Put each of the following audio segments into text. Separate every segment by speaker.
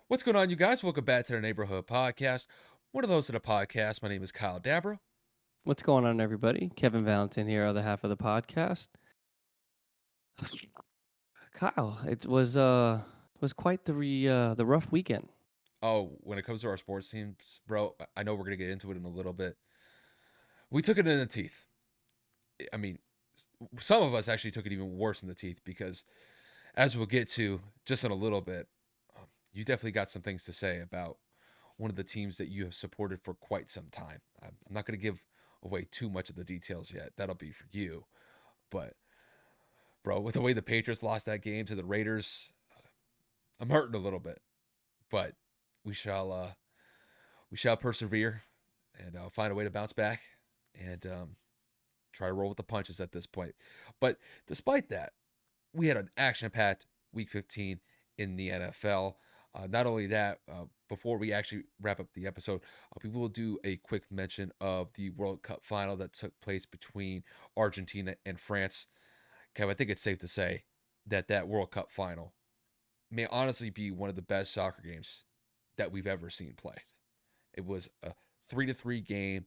Speaker 1: What's going on, you guys? Welcome back to the Neighborhood Podcast. One of those of the podcast. My name is Kyle Dabra.
Speaker 2: What's going on, everybody? Kevin Valentin here, other half of the podcast. Kyle, it was quite the rough weekend.
Speaker 1: Oh, when it comes to our sports teams, bro, I know we're gonna get into it in a little bit. We took it in the teeth. I mean, some of us actually took it even worse in the teeth because, as we'll get to just in a little bit, you definitely got some things to say about one of the teams that you have supported for quite some time. I'm not gonna give away too much of the details yet. That'll be for you. But, bro, with the way the Patriots lost that game to the Raiders, I'm hurting a little bit. But we shall persevere and find a way to bounce back and try to roll with the punches at this point. But despite that, we had an action-packed Week 15 in the NFL. Not only that, before we actually wrap up the episode, we will do a quick mention of the World Cup final that took place between Argentina and France. Kev, I think it's safe to say that that World Cup final may honestly be one of the best soccer games that we've ever seen played. It was a 3-3 game.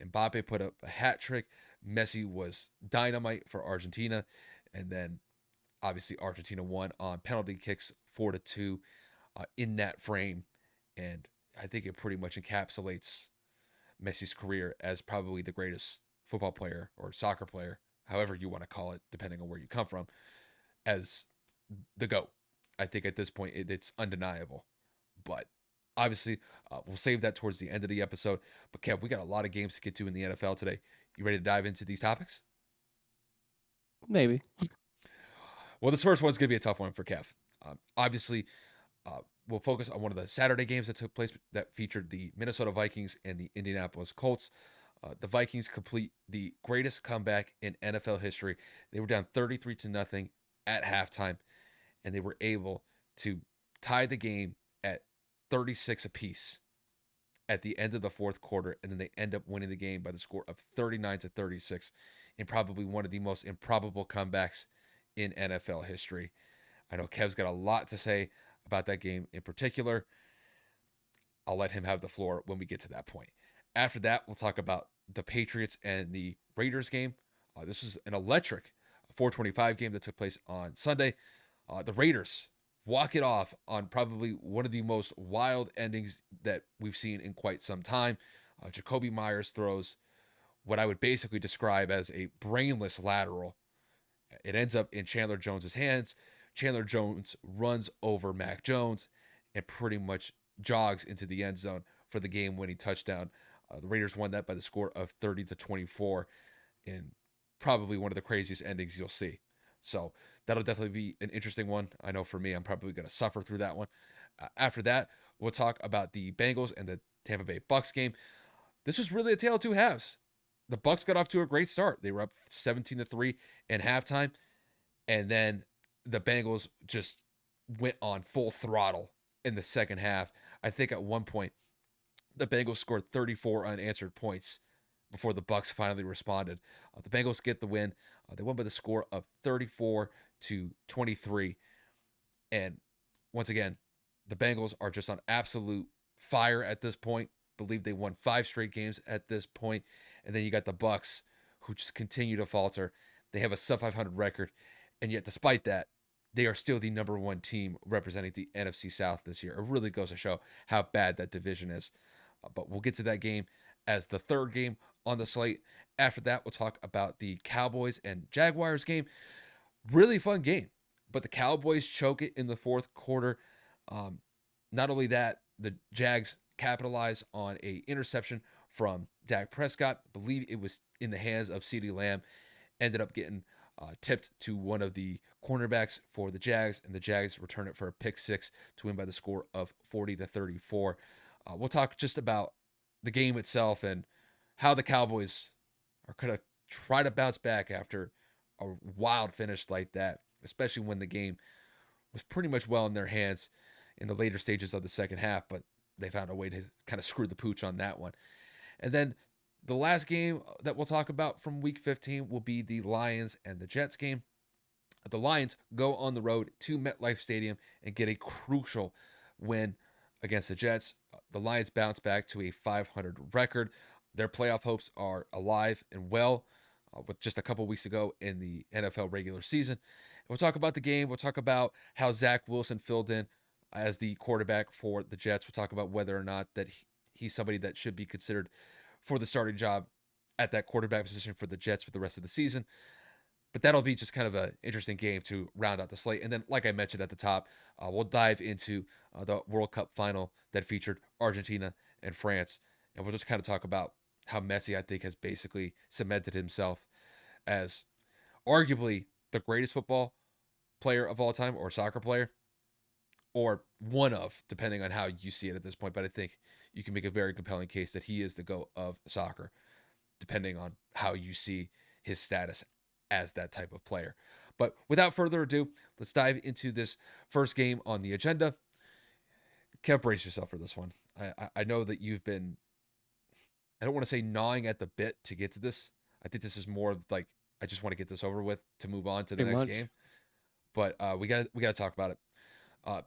Speaker 1: Mbappe put up a hat trick. Messi was dynamite for Argentina, and then obviously Argentina won on penalty kicks 4-2 in that frame, and I think it pretty much encapsulates Messi's career as probably the greatest football player or soccer player, however you want to call it, depending on where you come from, as the GOAT. I think at this point it's undeniable. But obviously, we'll save that towards the end of the episode. But Kev, we got a lot of games to get to in the NFL today. You ready to dive into these topics?
Speaker 2: Maybe.
Speaker 1: Well, this first one's going to be a tough one for Kev. Obviously, we'll focus on one of the Saturday games that took place that featured the Minnesota Vikings and the Indianapolis Colts. The Vikings complete the greatest comeback in NFL history. They were down 33 to nothing at halftime, and they were able to tie the game at 36 apiece at the end of the fourth quarter, and then they end up winning the game by the score of 39 to 36 in probably one of the most improbable comebacks in NFL history. I know Kev's got a lot to say about that game in particular. I'll let him have the floor when we get to that point. After that, we'll talk about the Patriots and the Raiders game. This was an electric 425 game that took place on Sunday. The Raiders walk it off on probably one of the most wild endings that we've seen in quite some time. Jacoby Myers throws what I would basically describe as a brainless lateral. It ends up in Chandler Jones's hands. Chandler Jones runs over Mac Jones and pretty much jogs into the end zone for the game-winning touchdown. The Raiders won that by the score of 30 to 24 in probably one of the craziest endings you'll see. So that'll definitely be an interesting one. I know for me, I'm probably going to suffer through that one. After that, we'll talk about the Bengals and the Tampa Bay Bucks game. This was really a tale of two halves. The Bucks got off to a great start. They were up 17 to 3 in halftime, and then the Bengals just went on full throttle in the second half. I think at one point the Bengals scored 34 unanswered points before the Bucks finally responded. The Bengals get the win. They won by the score of 34 to 23. And once again, the Bengals are just on absolute fire at this point. Believe they won 5 straight games at this point. And then you got the Bucks, who just continue to falter. They have a sub 500 record, and yet despite that, they are still the number one team representing the NFC South this year. It really goes to show how bad that division is. But we'll get to that game as the third game on the slate. After that, we'll talk about the Cowboys and Jaguars game. Really fun game, but the Cowboys choke it in the fourth quarter. Um, Not only that, the Jags capitalize on a interception from Dak Prescott. I believe it was in the hands of CeeDee Lamb. Ended up getting tipped to one of the cornerbacks for the Jags, and the Jags return it for a pick six to win by the score of 40 to 34. We'll talk just about the game itself and how the Cowboys are going to try to bounce back after a wild finish like that, especially when the game was pretty much well in their hands in the later stages of the second half, but they found a way to kind of screw the pooch on that one. And then the last game that we'll talk about from week 15 will be the Lions and the Jets game. The Lions go on the road to MetLife Stadium and get a crucial win against the Jets. The Lions bounce back to a 500 record. Their playoff hopes are alive and well with just a couple weeks ago in the NFL regular season. And we'll talk about the game. We'll talk about how Zach Wilson filled in as the quarterback for the Jets. We'll talk about whether or not that he's somebody that should be considered for the starting job at that quarterback position for the Jets for the rest of the season. But that'll be just kind of an interesting game to round out the slate. And then, like I mentioned at the top, we'll dive into the World Cup final that featured Argentina and France. And we'll just kind of talk about how Messi, I think, has basically cemented himself as arguably the greatest football player of all time or soccer player, or one of, depending on how you see it at this point. But I think you can make a very compelling case that he is the GOAT of soccer, depending on how you see his status as that type of player. But without further ado, let's dive into this first game on the agenda. Kev, brace yourself for this one. I know that you've been, I don't want to say gnawing at the bit to get to this. I think this is more of like, I just want to get this over with to move on to the
Speaker 2: Pretty
Speaker 1: next
Speaker 2: much.
Speaker 1: game. But we got to talk about it. Uh,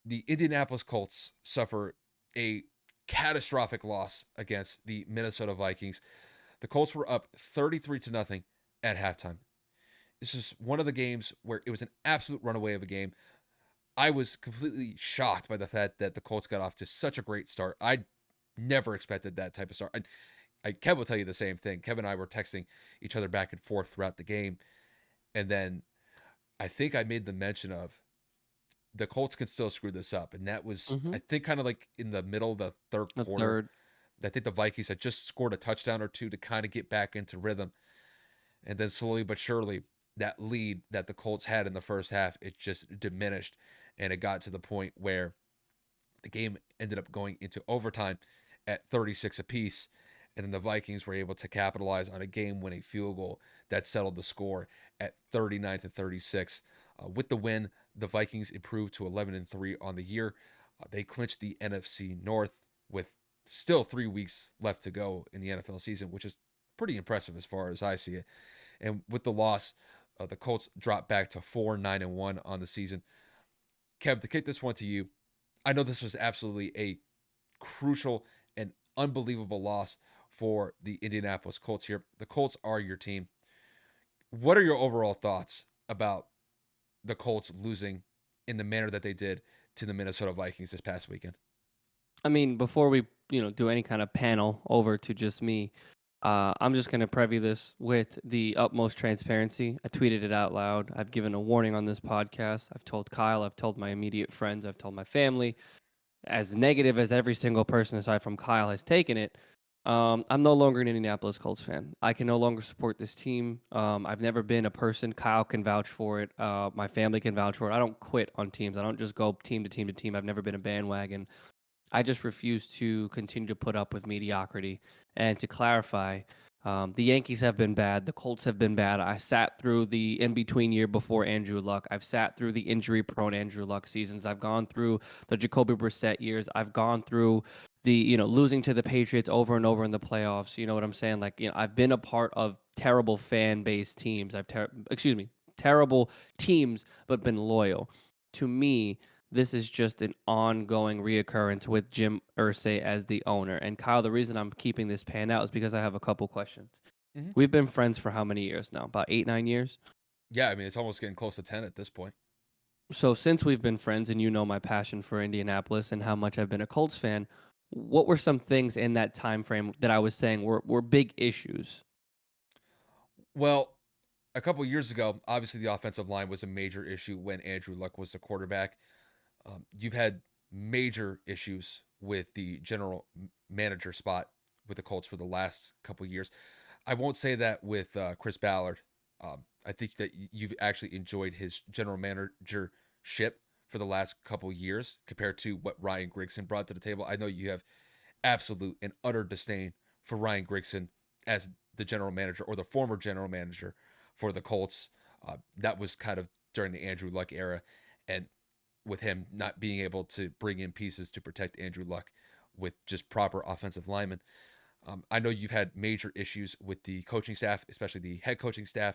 Speaker 1: the Indianapolis Colts suffer a catastrophic loss against the Minnesota Vikings. The Colts were up 33 to nothing at halftime. This is one of the games where it was an absolute runaway of a game. I was completely shocked by the fact that the Colts got off to such a great start. I never expected that type of start. Kev will tell you the same thing. Kevin and I were texting each other back and forth throughout the game. And then I think I made the mention of the Colts can still screw this up. And that was,
Speaker 2: Mm-hmm.
Speaker 1: I think, kind of like in the middle of the third
Speaker 2: A
Speaker 1: quarter.
Speaker 2: third.
Speaker 1: I think the Vikings had just scored a touchdown or two to kind of get back into rhythm. And then slowly but surely, that lead that the Colts had in the first half, it just diminished. And it got to the point where the game ended up going into overtime at 36 apiece. And then the Vikings were able to capitalize on a game-winning field goal that settled the score at 39 to 36. With the win, the Vikings improved to 11-3 on the year. They clinched the NFC North with still 3 weeks left to go in the NFL season, which is pretty impressive as far as I see it. And with the loss, the Colts dropped back to 4-9-1 on the season. Kev, to kick this one to you, I know this was absolutely a crucial and unbelievable loss for the Indianapolis Colts here. The Colts are your team. What are your overall thoughts about the Colts losing in the manner that they did to the Minnesota Vikings this past weekend?
Speaker 2: I mean, before we, do any kind of panel over to just me, I'm just going to preview this with the utmost transparency. I tweeted it out loud. I've given a warning on this podcast. I've told Kyle, I've told my immediate friends, I've told my family. As negative as every single person aside from Kyle has taken it, I'm no longer an Indianapolis Colts fan. I can no longer support this team. I've never been a person. Kyle can vouch for it. My family can vouch for it. I don't quit on teams. I don't just go team to team to team. I've never been a bandwagon. I just refuse to continue to put up with mediocrity. And to clarify, the Yankees have been bad. The Colts have been bad. I sat through the in between year before Andrew Luck. I've sat through the injury prone Andrew Luck seasons. I've gone through the Jacoby Brissett years. I've gone through the, losing to the Patriots over and over in the playoffs. You know what I'm saying? Like, I've been a part of terrible fan base teams. Terrible teams, but been loyal. To me, this is just an ongoing reoccurrence with Jim Irsay as the owner. And Kyle, the reason I'm keeping this pan out is because I have a couple questions.
Speaker 1: Mm-hmm.
Speaker 2: We've been friends for how many years now? About 8, 9 years?
Speaker 1: Yeah, I mean, it's almost getting close to 10 at this point.
Speaker 2: So since we've been friends and you know my passion for Indianapolis and how much I've been a Colts fan, what were some things in that time frame that I was saying were big issues?
Speaker 1: Well, a couple years ago, obviously the offensive line was a major issue when Andrew Luck was the quarterback. You've had major issues with the general manager spot with the Colts for the last couple years. I won't say that with Chris Ballard. I think that you've actually enjoyed his general managership for the last couple years compared to what Ryan Grigson brought to the table. I know you have absolute and utter disdain for Ryan Grigson as the general manager or the former general manager for the Colts. That was kind of during the Andrew Luck era. And with him not being able to bring in pieces to protect Andrew Luck with just proper offensive linemen. I know you've had major issues with the coaching staff, especially the head coaching staff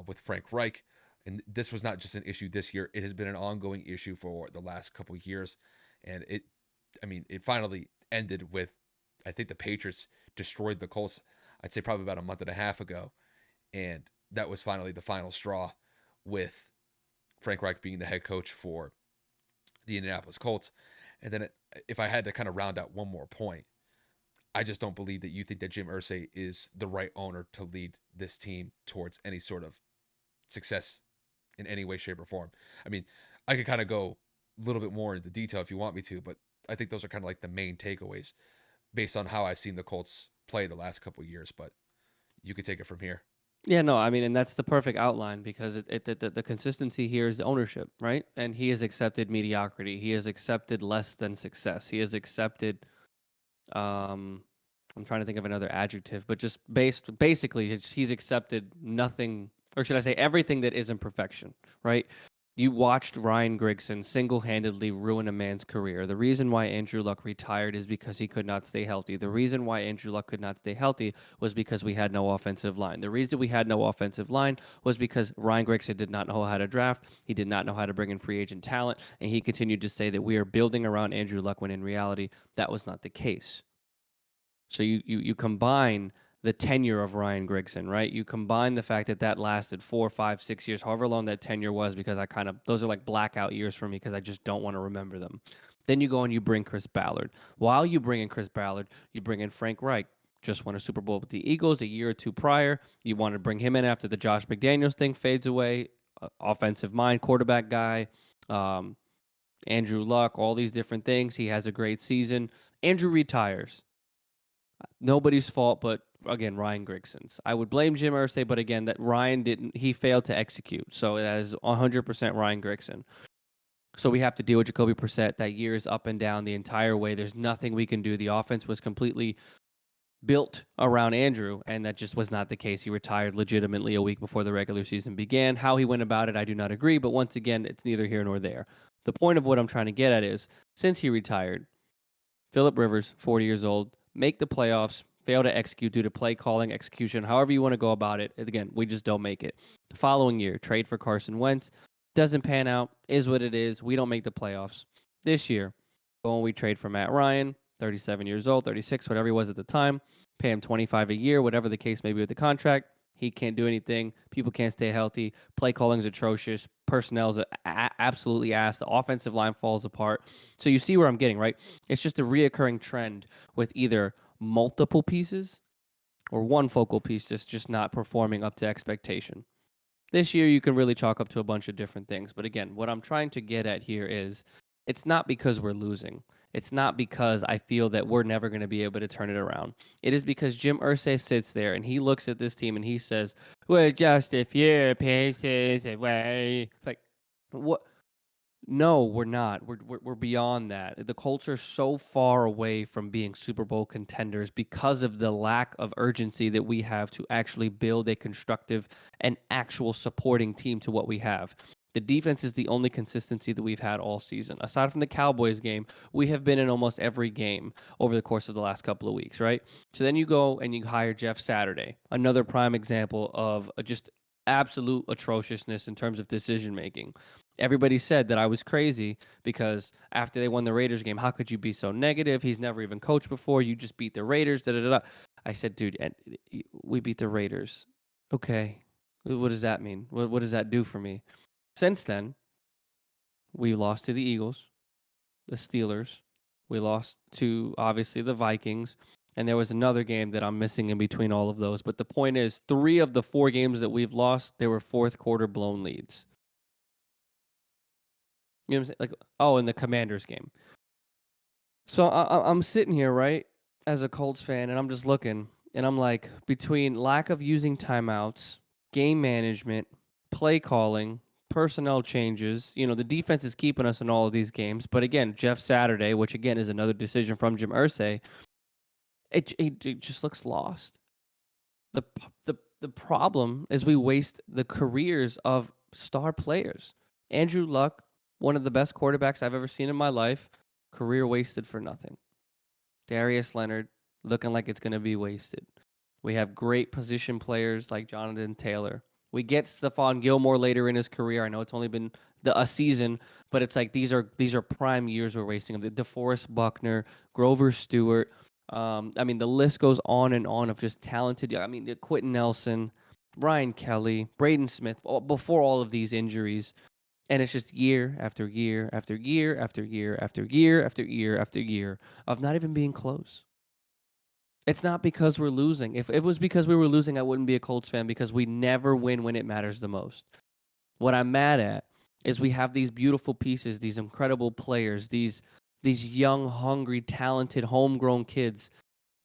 Speaker 1: with Frank Reich. And this was not just an issue this year, it has been an ongoing issue for the last couple of years. And it finally ended with, I think the Patriots destroyed the Colts, I'd say probably about a month and a half ago. And that was finally the final straw with Frank Reich being the head coach for the Indianapolis Colts. And then if I had to kind of round out one more point, I just don't believe that you think that Jim Irsay is the right owner to lead this team towards any sort of success in any way, shape, or form. I mean, I could kind of go a little bit more into detail if you want me to, but I think those are kind of like the main takeaways based on how I've seen the Colts play the last couple of years. But you could take it from here.
Speaker 2: Yeah, no, I mean, and that's the perfect outline because the consistency here is ownership, right? And he has accepted mediocrity. He has accepted less than success. He has accepted, um, I'm trying to think of another adjective, but just basically, he's accepted nothing, or should I say, everything that isn't perfection, right? You watched Ryan Grigson single-handedly ruin a man's career. The reason why Andrew Luck retired is because he could not stay healthy. The reason why Andrew Luck could not stay healthy was because we had no offensive line. The reason we had no offensive line was because Ryan Grigson did not know how to draft. He did not know how to bring in free agent talent, and he continued to say that we are building around Andrew Luck when in reality that was not the case. So you combine the tenure of Ryan Grigson, right? You combine the fact that that lasted 4, 5, 6 years, however long that tenure was, because those are like blackout years for me because I just don't want to remember them. Then you go and you bring Chris Ballard. While you bring in Chris Ballard, you bring in Frank Reich. Just won a Super Bowl with the Eagles a year or two prior. You want to bring him in after the Josh McDaniels thing fades away. Offensive mind, quarterback guy, um, Andrew Luck, all these different things. He has a great season. Andrew retires. Nobody's fault, but again, Ryan Grigson's. I would blame Jim Irsay, but again, that Ryan didn't. He failed to execute, so that is 100% Ryan Grigson. So we have to deal with Jacoby Brissett. That year is up and down the entire way. There's nothing we can do. The offense was completely built around Andrew, and that just was not the case. He retired legitimately a week before the regular season began. How he went about it, I do not agree, but once again, it's neither here nor there. The point of what I'm trying to get at is, since he retired, Philip Rivers, 40 years old, make the playoffs, fail to execute due to play calling, execution, however you want to go about it. Again, we just don't make it. The following year, trade for Carson Wentz. Doesn't pan out, is what it is. We don't make the playoffs. This year, when we trade for Matt Ryan, 37 years old, 36, whatever he was at the time, pay him 25 a year, whatever the case may be with the contract. He can't do anything. People can't stay healthy. Play calling's atrocious. Personnel's absolutely ass. The offensive line falls apart. So you see where I'm getting, right? It's just a reoccurring trend with either multiple pieces or one focal piece just not performing up to expectation. This year, you can really chalk up to a bunch of different things. But again, what I'm trying to get at here is it's not because we're losing. It's not because I feel that we're never going to be able to turn it around. It is because Jim Irsay sits there and he looks at this team and he says, "We're just a few pieces away." Like, what? No, we're not. We're beyond that. The Colts are so far away from being Super Bowl contenders because of the lack of urgency that we have to actually build a constructive and actual supporting team to what we have. The defense is the only consistency that we've had all season. Aside from the Cowboys game, we have been in almost every game over the course of the last couple of weeks, right? So then you go and you hire Jeff Saturday, another prime example of just absolute atrociousness in terms of decision making. Everybody said that I was crazy because after they won the Raiders game, how could you be so negative? He's never even coached before. You just beat the Raiders. Da, da, da, da. I said, dude, and we beat the Raiders. Okay. What does that mean? What does that do for me? Since then, we lost to the Eagles, the Steelers. We lost to, obviously, the Vikings. And there was another game that I'm missing in between all of those. But the point is, 3 of the 4 games that we've lost, they were fourth quarter blown leads. You know what I'm saying? Like, oh, in the Commanders game. So I'm sitting here, right, as a Colts fan, and I'm just looking, and I'm like, between lack of using timeouts, game management, play calling, personnel changes, the defense is keeping us in all of these games. But again, Jeff Saturday, which again is another decision from Jim Irsay, it just looks lost. The problem is we waste the careers of star players. Andrew Luck, one of the best quarterbacks I've ever seen in my life, career wasted for nothing. Darius Leonard looking like it's going to be wasted. We have great position players like Jonathan Taylor We get Stephon Gilmore later in his career. I know it's only been a season, but it's like these are prime years we're wasting. The DeForest Buckner, Grover Stewart. I mean, the list goes on and on of just talented. I mean, Quentin Nelson, Ryan Kelly, Braden Smith. Before all of these injuries, and it's just year after year after year after year after year after year after year of not even being close. It's not because we're losing. If it was because we were losing, I wouldn't be a Colts fan because we never win when it matters the most. What I'm mad at is we have these beautiful pieces, these incredible players, these young, hungry, talented, homegrown kids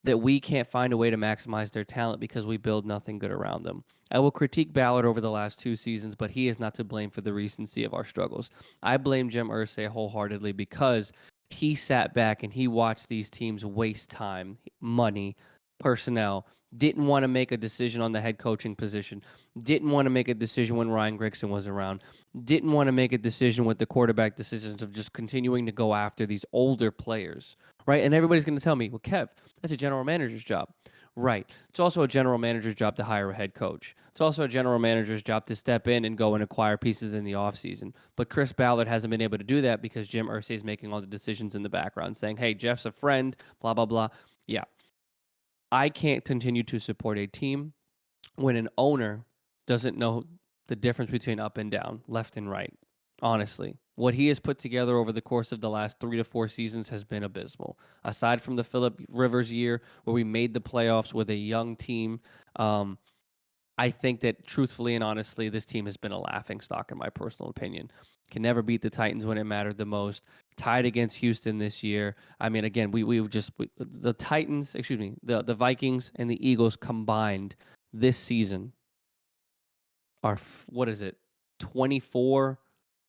Speaker 2: that we can't find a way to maximize their talent because we build nothing good around them. I will critique Ballard over the last 2 seasons, but he is not to blame for the recency of our struggles. I blame Jim Irsay wholeheartedly because he sat back and he watched these teams waste time, money, personnel, didn't want to make a decision on the head coaching position, didn't want to make a decision when Ryan Grigson was around, didn't want to make a decision with the quarterback decisions of just continuing to go after these older players, right? And everybody's going to tell me, well, Kev, that's a general manager's job. Right. It's also a general manager's job to hire a head coach. It's also a general manager's job to step in and go and acquire pieces in the offseason. But Chris Ballard hasn't been able to do that because Jim Irsay is making all the decisions in the background, saying, hey, Jeff's a friend, blah, blah, blah. Yeah. I can't continue to support a team when an owner doesn't know the difference between up and down, left and right. Honestly, what he has put together over the course of the last 3 to 4 seasons has been abysmal. Aside from the Phillip Rivers year where we made the playoffs with a young team, I think that truthfully and honestly, this team has been a laughing stock in my personal opinion. Can never beat the Titans when it mattered the most. Tied against Houston this year. I mean, again, the Titans, excuse me, the Vikings and the Eagles combined this season are what is it, 24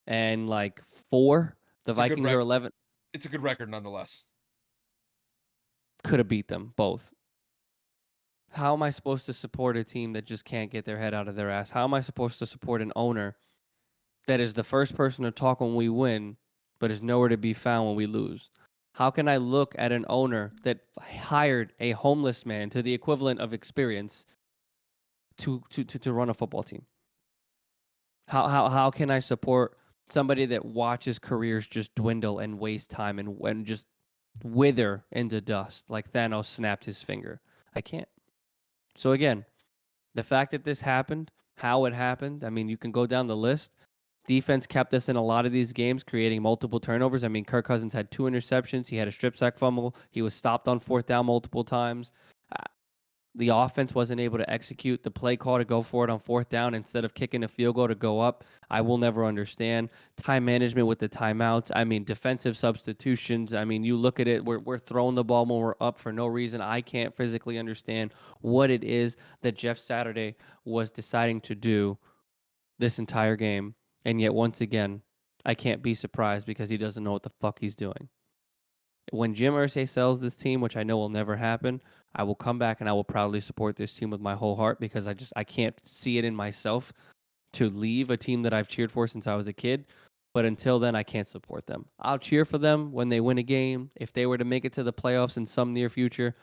Speaker 2: and like 4. The
Speaker 1: It's a good
Speaker 2: Vikings are 11.
Speaker 1: It's a good record nonetheless.
Speaker 2: Could have beat them both. How am I supposed to support a team that just can't get their head out of their ass? How am I supposed to support an owner that is the first person to talk when we win, but is nowhere to be found when we lose? How can I look at an owner that hired a homeless man to the equivalent of experience to run a football team? How can I support somebody that watches careers just dwindle and waste time and just wither into dust like Thanos snapped his finger? I can't. So again, the fact that this happened, how it happened, I mean, you can go down the list. Defense kept us in a lot of these games, creating multiple turnovers. I mean, Kirk Cousins had 2 interceptions. He had a strip sack fumble. He was stopped on 4th down multiple times. The offense wasn't able to execute the play call to go for it on 4th down instead of kicking a field goal to go up. I will never understand. Time management with the timeouts. I mean, defensive substitutions. I mean, you look at it, we're throwing the ball when we're up for no reason. I can't physically understand what it is that Jeff Saturday was deciding to do this entire game. And yet, once again, I can't be surprised because he doesn't know what the fuck he's doing. When Jim Irsay sells this team, which I know will never happen, I will come back and I will proudly support this team with my whole heart because I can't see it in myself to leave a team that I've cheered for since I was a kid. But until then, I can't support them. I'll cheer for them when they win a game. If they were to make it to the playoffs in some near future,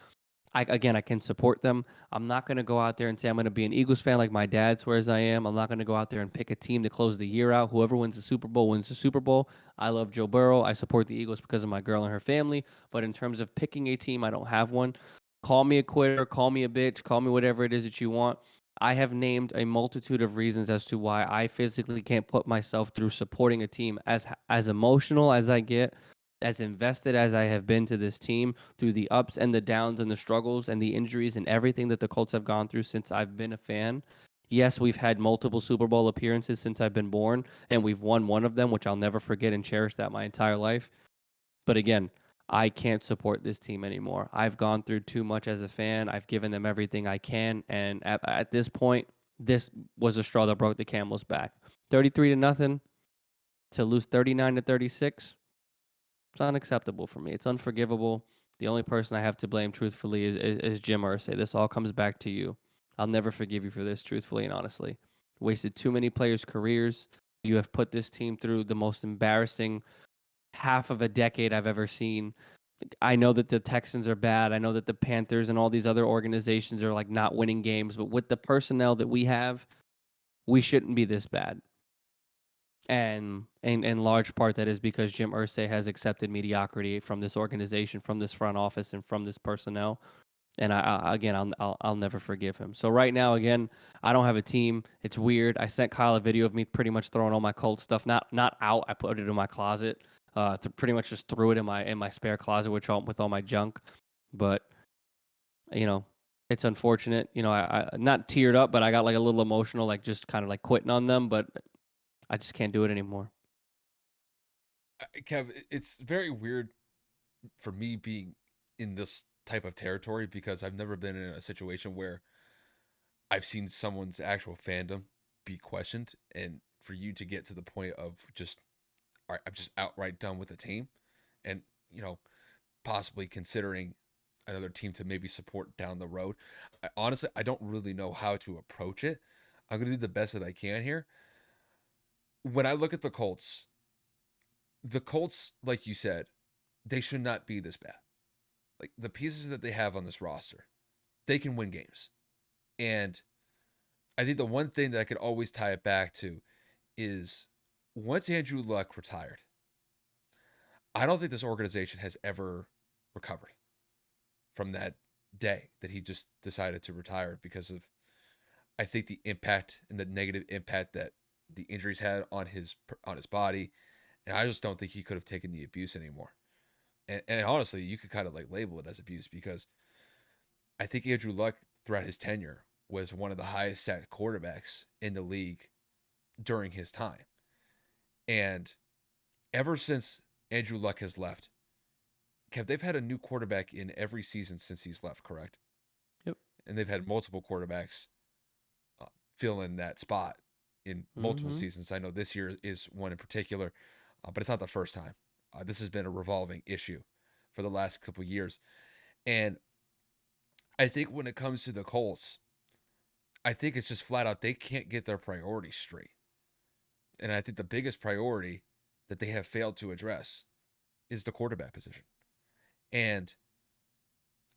Speaker 2: I can support them. I'm not going to go out there and say I'm going to be an Eagles fan like my dad swears I am. I'm not going to go out there and pick a team to close the year out. Whoever wins the Super Bowl wins the Super Bowl. I love Joe Burrow. I support the Eagles because of my girl and her family. But in terms of picking a team, I don't have one. Call me a quitter, call me a bitch, call me whatever it is that you want. I have named a multitude of reasons as to why I physically can't put myself through supporting a team as emotional as I get, as invested as I have been to this team through the ups and the downs and the struggles and the injuries and everything that the Colts have gone through since I've been a fan. Yes, we've had multiple Super Bowl appearances since I've been born, and we've won one of them, which I'll never forget and cherish that my entire life. But again, I can't support this team anymore. I've gone through too much as a fan. I've given them everything I can, and at this point, this was a straw that broke the camel's back. 33-0 to lose 39-36. It's unacceptable for me. It's unforgivable. The only person I have to blame, truthfully, is Jim Irsay. This all comes back to you. I'll never forgive you for this, truthfully and honestly. Wasted too many players' careers. You have put this team through the most embarrassing half of a decade I've ever seen. I know that the Texans are bad. I know that the Panthers and all these other organizations are like not winning games, but with the personnel that we have, we shouldn't be this bad. And in large part, that is because Jim Irsay has accepted mediocrity from this organization, from this front office, and from this personnel. And again, I'll never forgive him. So right now, again, I don't have a team. It's weird. I sent Kyle a video of me pretty much throwing all my Colts stuff, not out. I put it in my closet. Pretty much just threw it in my spare closet, with all my junk. But you know, it's unfortunate. I not teared up, but I got like a little emotional, like just kind of like quitting on them. But I just can't do it anymore.
Speaker 1: Kev, it's very weird for me being in this type of territory because I've never been in a situation where I've seen someone's actual fandom be questioned, and for you to get to the point of just, all right, I'm just outright done with the team, and possibly considering another team to maybe support down the road. Honestly, I don't really know how to approach it. I'm gonna do the best that I can here. When I look at the Colts, like you said, they should not be this bad. Like the pieces that they have on this roster, they can win games. And I think the one thing that I could always tie it back to is once Andrew Luck retired, I don't think this organization has ever recovered from that day that he just decided to retire because of, I think, the impact and the negative impact that the injuries had on his body, and I just don't think he could have taken the abuse anymore. And honestly, you could kind of like label it as abuse because I think Andrew Luck throughout his tenure was one of the highest sacked quarterbacks in the league during his time. And ever since Andrew Luck has left, Kev, they've had a new quarterback in every season since he's left, correct?
Speaker 2: Yep.
Speaker 1: And they've had multiple quarterbacks uh, fill in that spot in multiple
Speaker 2: Mm-hmm.
Speaker 1: seasons. I know this year is one in particular, but it's not the first time. This has been a revolving issue for the last couple of years. And I think when it comes to the Colts, I think it's just flat out they can't get their priorities straight. And I think the biggest priority that they have failed to address is the quarterback position. And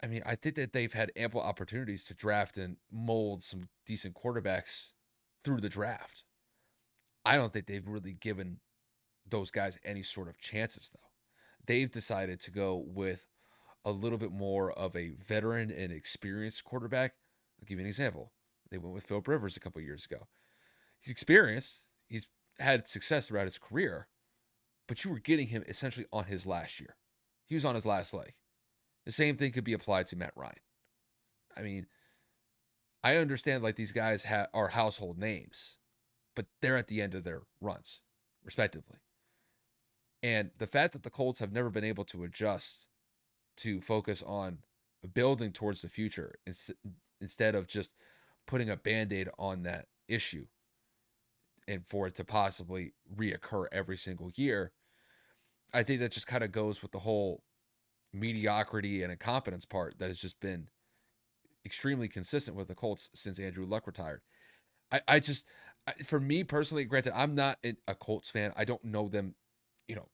Speaker 1: I mean, I think that they've had ample opportunities to draft and mold some decent quarterbacks through the draft. I don't think they've really given those guys any sort of chances, though. They've decided to go with a little bit more of a veteran and experienced quarterback. I'll give you an example. They went with Philip Rivers a couple years ago. He's experienced, he's had success throughout his career, but you were getting him essentially on his last year. He was on his last leg. The same thing could be applied to Matt Ryan. I mean, I understand like these guys are household names, but they're at the end of their runs, respectively. And the fact that the Colts have never been able to adjust to focus on building towards the future instead of just putting a band aid on that issue and for it to possibly reoccur every single year, I think that just kind of goes with the whole mediocrity and incompetence part that has just been extremely consistent with the Colts since Andrew Luck retired. I just, for me personally, granted, I'm not a Colts fan. I don't know them, you know,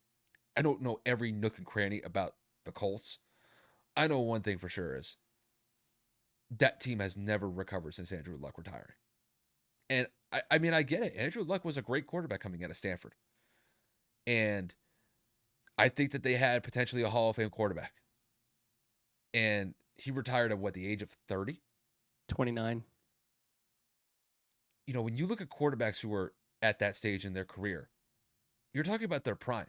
Speaker 1: I don't know every nook and cranny about the Colts. I know one thing for sure is that team has never recovered since Andrew Luck retiring. And I mean, I get it. Andrew Luck was a great quarterback coming out of Stanford. And I think that they had potentially a Hall of Fame quarterback. And he retired at what, the age of 30?
Speaker 2: 29.
Speaker 1: When you look at quarterbacks who are at that stage in their career, you're talking about their prime.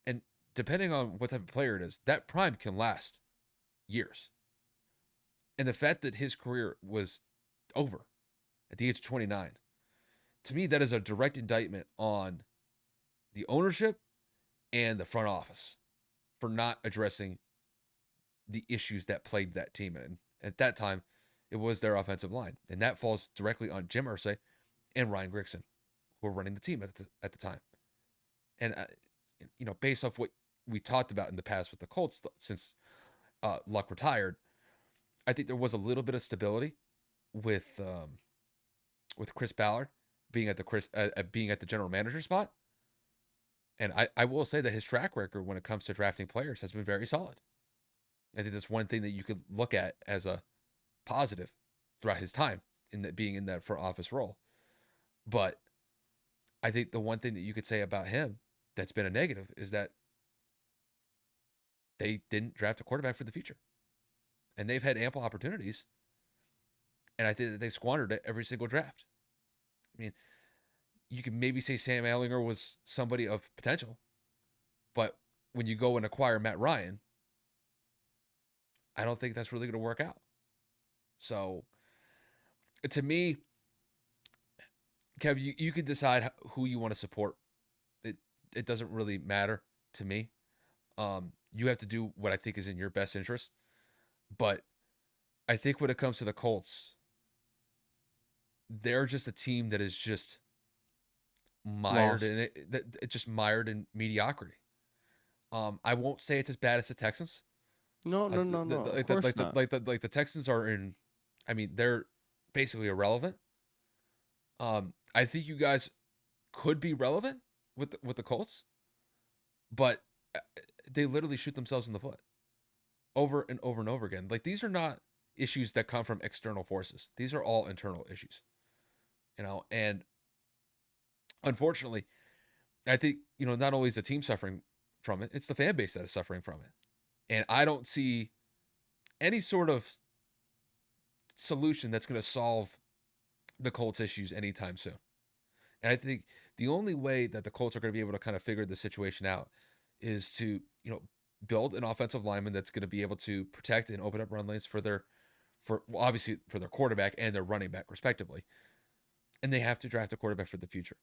Speaker 1: And depending on what type of player it is, that prime can last years. And the fact that his career was over at the age of 29, to me, that is a direct indictment on the ownership and the front office for not addressing the issues that plagued that team. And at that time, it was their offensive line. And that falls directly on Jim Irsay and Ryan Grigson, who were running the team at the time. And, based off what we talked about in the past with the Colts since Luck retired, I think there was a little bit of stability with Chris Ballard being at the general manager spot. And I will say that his track record when it comes to drafting players has been very solid. I think that's one thing that you could look at as a positive throughout his time being in that front office role. But I think the one thing that you could say about him that's been a negative is that they didn't draft a quarterback for the future. And they've had ample opportunities. And I think that they squandered it every single draft. I mean, you could maybe say Sam Ehlinger was somebody of potential, but when you go and acquire Matt Ryan, I don't think that's really going to work out. So to me, Kev, you can decide who you want to support. It it doesn't really matter to me. You have to do what I think is in your best interest. But I think when it comes to the Colts, they're just a team that is just mired
Speaker 2: Lost.
Speaker 1: in it. It's just mired in mediocrity. I won't say it's as bad as the Texans.
Speaker 2: No, no, no, no. Of course not.
Speaker 1: Like the Texans are in. I mean, they're basically irrelevant. I think you guys could be relevant with the Colts, but they literally shoot themselves in the foot over and over and over again. Like these are not issues that come from external forces. These are all internal issues, and unfortunately, I think, not only is the team suffering from it, it's the fan base that is suffering from it. And I don't see any sort of solution that's going to solve the Colts issues anytime soon. And I think the only way that the Colts are going to be able to kind of figure the situation out is to, build an offensive lineman that's going to be able to protect and open up run lanes obviously for their quarterback and their running back respectively. And they have to draft a quarterback for the future.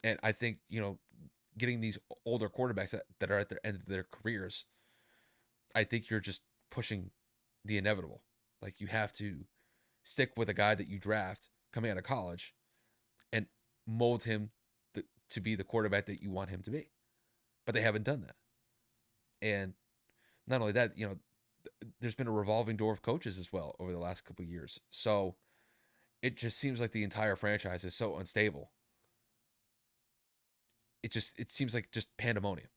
Speaker 1: And I think, getting these older quarterbacks that are at the end of their careers, I think you're just pushing the inevitable. Like you have to stick with a guy that you draft coming out of college and mold him to be the quarterback that you want him to be. But they haven't done that. And not only that, there's been a revolving door of coaches as well over the last couple of years. So it just seems like the entire franchise is so unstable. It seems like just pandemonium.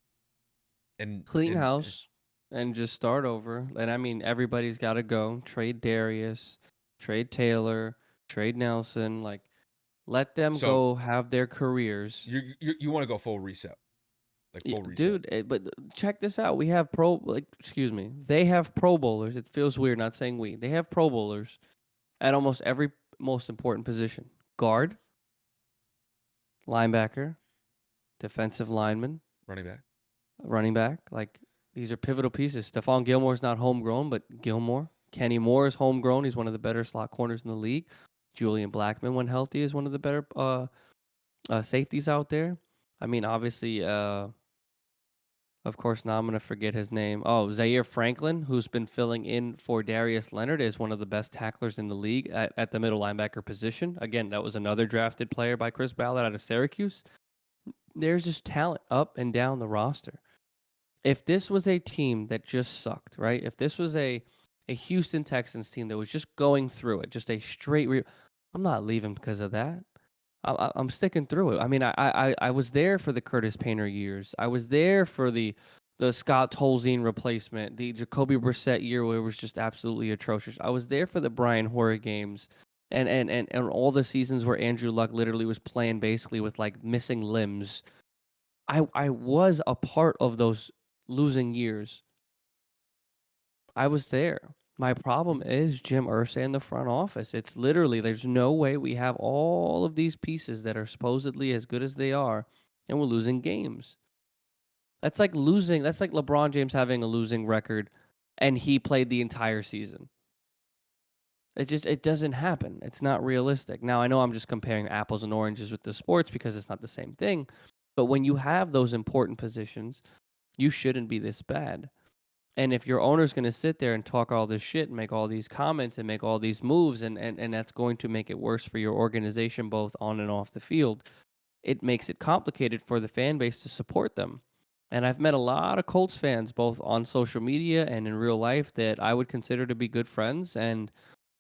Speaker 1: And
Speaker 2: Clean
Speaker 1: and
Speaker 2: house and just start over. And I mean, everybody's got to go. Trade Darius, trade Taylor, trade Nelson. Like, let them
Speaker 1: so
Speaker 2: go have their careers.
Speaker 1: you want to go full reset, like full reset.
Speaker 2: Dude, but check this out. We have excuse me. They have Pro Bowlers. It feels weird not saying we. They have Pro Bowlers at almost every most important position: guard, linebacker, defensive lineman,
Speaker 1: Running back.
Speaker 2: running back. Like these are pivotal pieces. Stephon Gilmore's not homegrown, but Gilmore. Kenny Moore is homegrown. He's one of the better slot corners in the league. Julian Blackman, when healthy, is one of the better safeties out there. I mean, obviously, of course, now I'm going to forget his name. Oh, Zaire Franklin, who's been filling in for Darius Leonard, is one of the best tacklers in the league at the middle linebacker position. Again, that was another drafted player by Chris Ballard out of Syracuse. There's just talent up and down the roster. If this was a team that just sucked, right? If this was a Houston Texans team that was just going through it, just a straight, I'm not leaving because of that. I'm sticking through it. I mean, I was there for the Curtis Painter years. I was there for the Scott Tolzien replacement, the Jacoby Brissett year where it was just absolutely atrocious. I was there for the Brian Hoyer games, and all the seasons where Andrew Luck literally was playing basically with like missing limbs. I was a part of those losing years. I was there. My problem is Jim Irsay in the front office. It's literally, there's no way we have all of these pieces that are supposedly as good as they are, and we're losing games. That's like losing. That's like LeBron James having a losing record, and he played the entire season. It doesn't happen. It's not realistic. Now I know I'm just comparing apples and oranges with the sports because it's not the same thing, but when you have those important positions, you shouldn't be this bad. And if your owner's going to sit there and talk all this shit and make all these comments and make all these moves, and that's going to make it worse for your organization, both on and off the field, it makes it complicated for the fan base to support them. And I've met a lot of Colts fans, both on social media and in real life, that I would consider to be good friends. And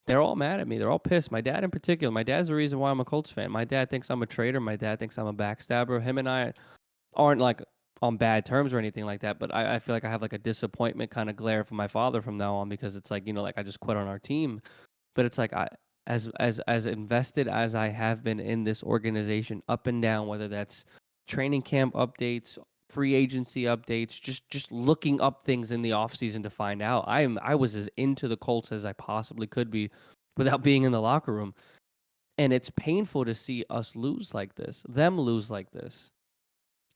Speaker 2: they're all mad at me. They're all pissed. My dad in particular. My dad's the reason why I'm a Colts fan. My dad thinks I'm a traitor. My dad thinks I'm a backstabber. Him and I aren't like on bad terms or anything like that, but I feel like I have like a disappointment kind of glare from my father from now on because it's like, like I just quit on our team. But it's like as invested as I have been in this organization up and down, whether that's training camp updates, free agency updates, just looking up things in the offseason to find out. I was as into the Colts as I possibly could be without being in the locker room. And it's painful to see us lose like this, them lose like this.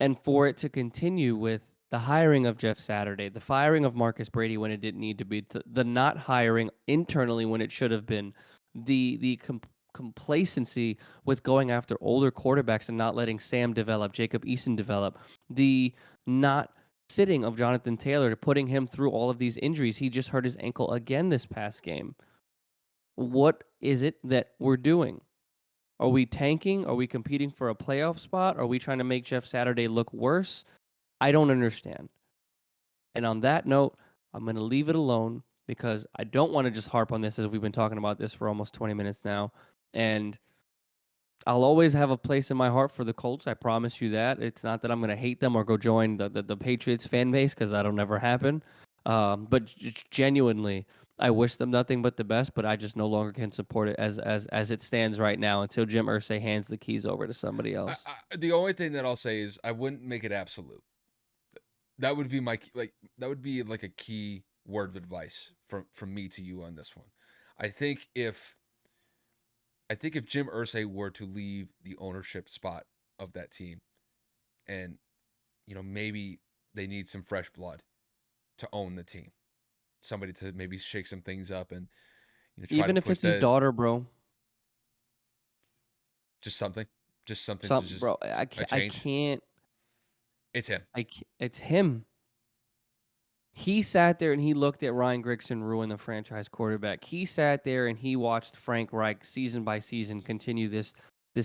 Speaker 2: And for it to continue with the hiring of Jeff Saturday, the firing of Marcus Brady when it didn't need to be, the not hiring internally when it should have been, the complacency with going after older quarterbacks and not letting Sam develop, Jacob Eason develop, the not sitting of Jonathan Taylor to putting him through all of these injuries. He just hurt his ankle again this past game. What is it that we're doing? Are we tanking? Are we competing for a playoff spot? Are we trying to make Jeff Saturday look worse? I don't understand. And on that note, I'm going to leave it alone because I don't want to just harp on this as we've been talking about this for almost 20 minutes now. And I'll always have a place in my heart for the Colts. I promise you that. It's not that I'm going to hate them or go join the Patriots fan base because that'll never happen. But genuinely, I wish them nothing but the best, but I just no longer can support it as it stands right now until Jim Irsay hands the keys over to somebody else.
Speaker 1: The only thing that I'll say is I wouldn't make it absolute. That would be that would be like a key word of advice from me to you on this one. I think if Jim Irsay were to leave the ownership spot of that team, and maybe they need some fresh blood to own the team, somebody to maybe shake some things up and try
Speaker 2: Even
Speaker 1: to
Speaker 2: if
Speaker 1: push
Speaker 2: it's his daughter, bro.
Speaker 1: just something to
Speaker 2: Something,
Speaker 1: just
Speaker 2: bro.
Speaker 1: a
Speaker 2: I
Speaker 1: change.
Speaker 2: can't.
Speaker 1: It's him.
Speaker 2: It's him. He sat there and he looked at Ryan Grigson ruin the franchise quarterback. He sat there and he watched Frank Reich season by season continue this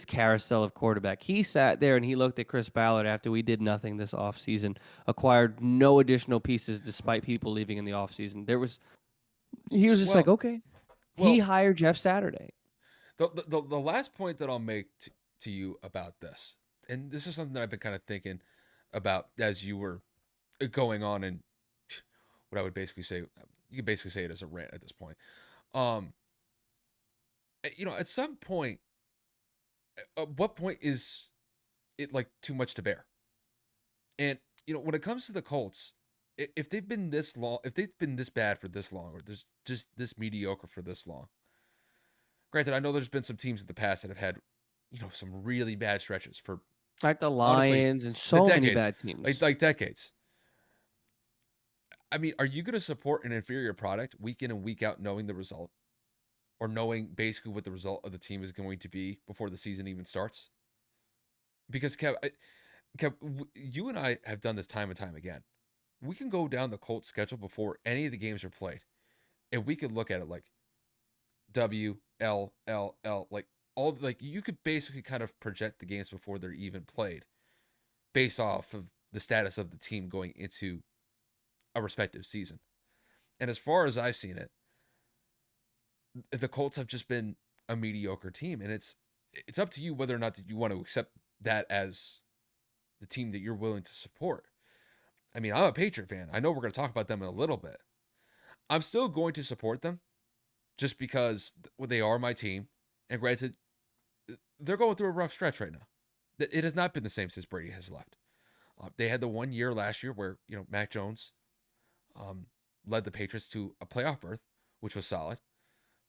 Speaker 2: carousel of quarterback. He sat there and he looked at Chris Ballard after we did nothing this offseason, acquired no additional pieces despite people leaving in the offseason. He was just like, okay. He
Speaker 1: Well,
Speaker 2: hired Jeff Saturday.
Speaker 1: the last point that I'll make to you about this, and this is something that I've been kind of thinking about as you were going on, and what I would basically say, you could basically say it as a rant at this point. At some point, at what point is it like too much to bear? And when it comes to the Colts, if they've been this long, if they've been this bad for this long, or there's just this mediocre for this long. Granted, I know there's been some teams in the past that have had, some really bad stretches for
Speaker 2: Like the
Speaker 1: honestly
Speaker 2: Lions and
Speaker 1: the
Speaker 2: so many
Speaker 1: decades,
Speaker 2: bad teams.
Speaker 1: like decades. I mean, are you going to support an inferior product week in and week out, knowing the result, or knowing basically what the result of the team is going to be before the season even starts? Because Kev, you and I have done this time and time again. We can go down the Colts schedule before any of the games are played, and we could look at it like W L L L, like all like you could basically kind of project the games before they're even played, based off of the status of the team going into a respective season. And as far as I've seen it, the Colts have just been a mediocre team, and it's up to you whether or not that you want to accept that as the team that you're willing to support. I mean, I'm a Patriot fan. I know we're going to talk about them in a little bit. I'm still going to support them just because they are my team. And granted, they're going through a rough stretch right now. It has not been the same since Brady has left. They had the 1 year last year where, Mac Jones led the Patriots to a playoff berth, which was solid.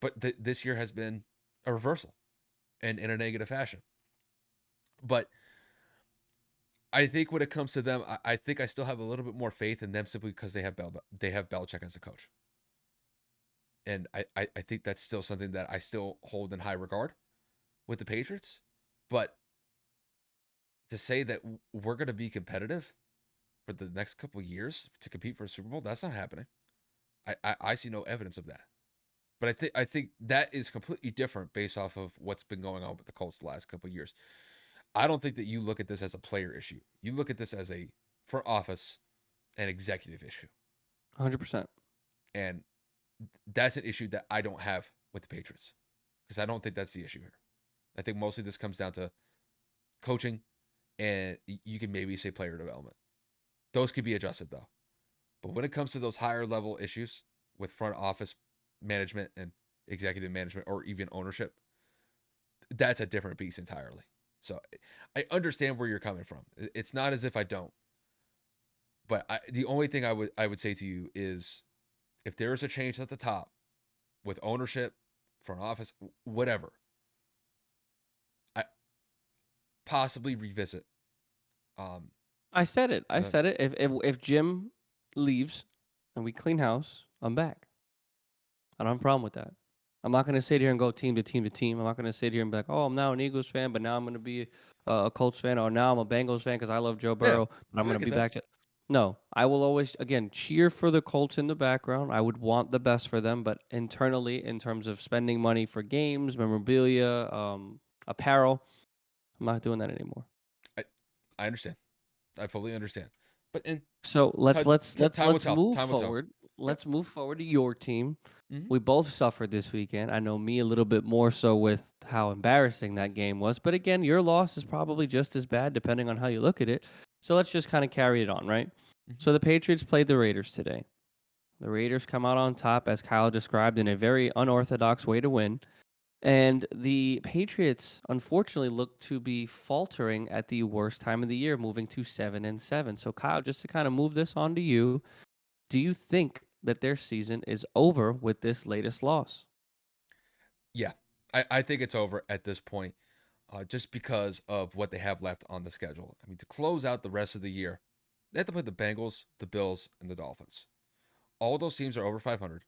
Speaker 1: But this year has been a reversal and in a negative fashion. But I think when it comes to them, I think I still have a little bit more faith in them simply because they have Belichick as a coach. And I think that's still something that I still hold in high regard with the Patriots. But to say that we're going to be competitive for the next couple of years to compete for a Super Bowl, that's not happening. I see no evidence of that. But I think that is completely different based off of what's been going on with the Colts the last couple of years. I don't think that you look at this as a player issue. You look at this as a front office and executive issue.
Speaker 2: 100%.
Speaker 1: And that's an issue that I don't have with the Patriots, because I don't think that's the issue here. I think mostly this comes down to coaching, and you can maybe say player development. Those could be adjusted though. But when it comes to those higher level issues with front office management and executive management or even ownership, that's a different beast entirely. So I understand where you're coming from. It's not as if I don't, but the only thing I would say to you is if there is a change at the top with ownership, front office, whatever, I possibly revisit. Um,
Speaker 2: I said it. I
Speaker 1: the,
Speaker 2: said it. If Jim leaves and we clean house, I'm back. I don't have a problem with that. I'm not going to sit here and go team to team to team. I'm not going to sit here and be like, oh, I'm now an Eagles fan, but now I'm going to be a Colts fan, or now I'm a Bengals fan because I love Joe
Speaker 1: yeah,
Speaker 2: Burrow, but I'm
Speaker 1: I
Speaker 2: going to
Speaker 1: get
Speaker 2: be
Speaker 1: that.
Speaker 2: back to. No, I will always, again, cheer for the Colts in the background. I would want the best for them, but internally, in terms of spending money for games, memorabilia, apparel, I'm not doing that anymore.
Speaker 1: I I understand. I fully understand. But in
Speaker 2: So let's
Speaker 1: time,
Speaker 2: let's let's
Speaker 1: time will
Speaker 2: let's
Speaker 1: tell.
Speaker 2: move
Speaker 1: Time will tell.
Speaker 2: forward.
Speaker 1: Yep.
Speaker 2: Let's move forward to your team.
Speaker 1: Hmm.
Speaker 2: We both suffered this weekend. I know me a little bit more so with how embarrassing that game was, but again, your loss is probably just as bad depending on how you look at it. So let's just kind of carry it on, right?
Speaker 1: Hmm.
Speaker 2: So the Patriots played the Raiders today. The Raiders come out on top, as Kyle described, in a very unorthodox way to win. And the Patriots, unfortunately, look to be faltering at the worst time of the year, moving to 7-7. So, Kyle, just to kind of move this on to you, do you think that their season is over with this latest loss?
Speaker 1: Yeah, I think it's over at this point, just because of what they have left on the schedule. I mean, to close out the rest of the year, they have to play the Bengals, the Bills, and the Dolphins. All those teams are over 500.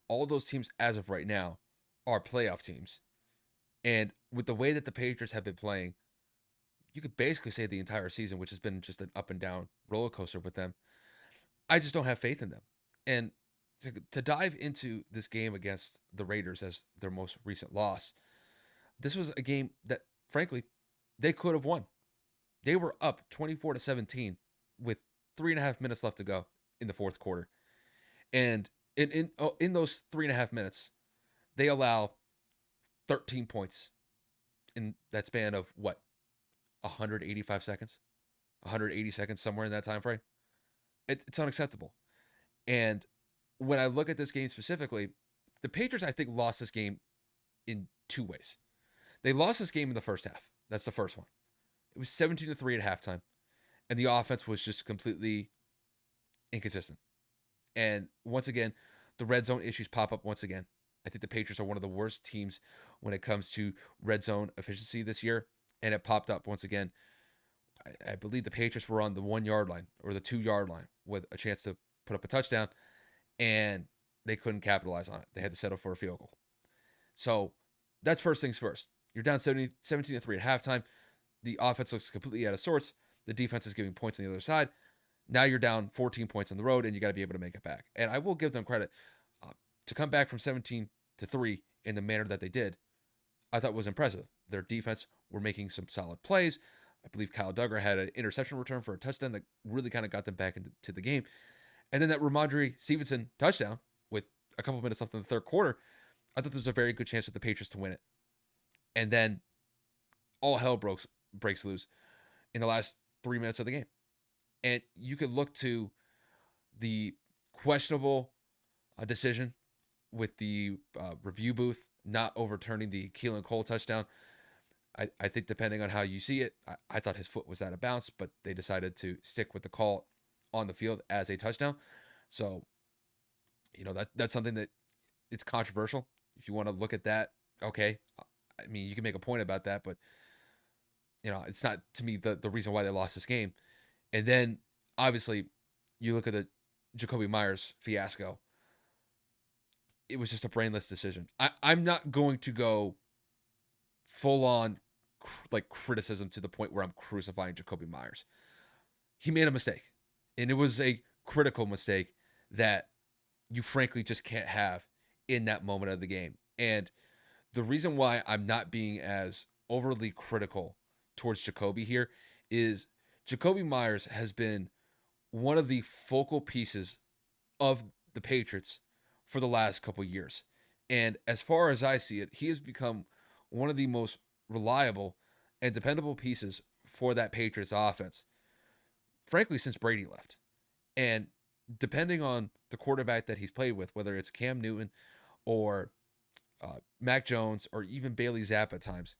Speaker 1: All those teams, as of right now, are playoff teams. And with the way that the Patriots have been playing, you could basically say the entire season, which has been just an up and down roller coaster with them. I just don't have faith in them. And to dive into this game against the Raiders as their most recent loss, this was a game that, frankly, they could have won. They were up 24-17 with 3.5 minutes left to go in the fourth quarter. And in those 3.5 minutes, they allow 13 points in that span of what, 185 seconds, 180 seconds, somewhere in that time frame. It's unacceptable. And when I look at this game specifically, the Patriots, I think, lost this game in two ways. They lost this game in the first half. That's the first one. It was 17-3 at halftime, and the offense was just completely inconsistent. And once again, the red zone issues pop up once again. I think the Patriots are one of the worst teams when it comes to red zone efficiency this year, and it popped up once again. I believe the Patriots were on the 1 yard line or the 2 yard line with a chance to put up a touchdown, and they couldn't capitalize on it. They had to settle for a field goal. So that's first things first. You're down 17-3 at halftime. The offense looks completely out of sorts. The defense is giving points on the other side. Now you're down 14 points on the road, and you got to be able to make it back. And I will give them credit uh, to come back from 17-3 in the manner that they did. I thought was impressive. Their defense were making some solid plays. I believe Kyle Duggar had an interception return for a touchdown that really kind of got them back into the game. And then that Rhamondre Stevenson touchdown with a couple minutes left in the third quarter, I thought there was a very good chance for the Patriots to win it. And then all hell breaks loose in the last 3 minutes of the game. And you could look to the questionable decision with the review booth not overturning the Keelan Cole touchdown. I think depending on how you see it, I thought his foot was out of bounds, but they decided to stick with the call on the field as a touchdown. So, that's something that it's controversial. If you want to look at that, okay. I mean, you can make a point about that, but it's not to me the reason why they lost this game. And then obviously you look at the Jacoby Myers fiasco. It was just a brainless decision. I'm not going to go full on like criticism to the point where I'm crucifying Jacoby Myers. He made a mistake, and it was a critical mistake that you frankly just can't have in that moment of the game. And the reason why I'm not being as overly critical towards Jacoby here is Jacoby Myers has been one of the focal pieces of the Patriots for the last couple years. And as far as I see it, he has become one of the most reliable and dependable pieces for that Patriots offense, frankly, since Brady left. And depending on the quarterback that he's played with, whether it's Cam Newton or Mac Jones, or even Bailey Zapp at times,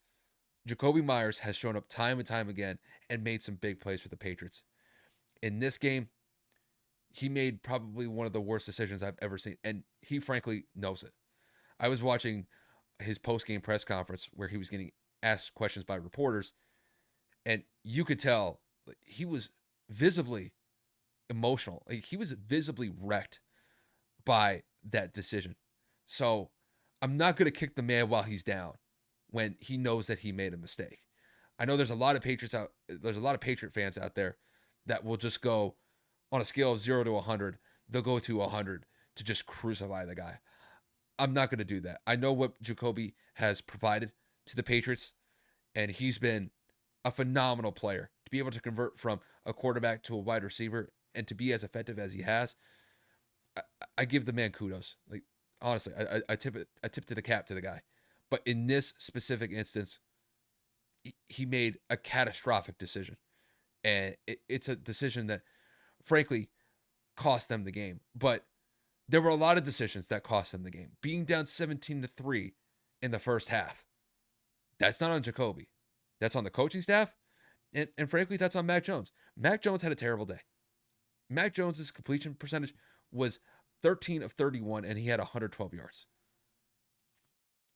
Speaker 1: Jacoby Myers has shown up time and time again and made some big plays for the Patriots. In this game, he made probably one of the worst decisions I've ever seen, and he frankly knows it. I was watching his post-game press conference where he was getting asked questions by reporters, and you could tell he was visibly emotional. Like, he was visibly wrecked by that decision. So I'm not going to kick the man while he's down when he knows that he made a mistake. I know there's a lot of Patriot fans out there that will just go on a scale of 0 to 100, they'll go to 100 to just crucify the guy. I'm not going to do that. I know what Jacoby has provided to the Patriots, and he's been a phenomenal player. To be able to convert from a quarterback to a wide receiver and to be as effective as he has, I give the man kudos. Like, honestly, I tip to the cap to the guy. But in this specific instance, he made a catastrophic decision, and it's a decision that, frankly, cost them the game. But there were a lot of decisions that cost them the game. Being down 17-3 in the first half, that's not on Jacoby. That's on the coaching staff, and frankly, that's on Mac Jones. Mac Jones had a terrible day. Mac Jones's completion percentage was 13 of 31, and he had 112 yards.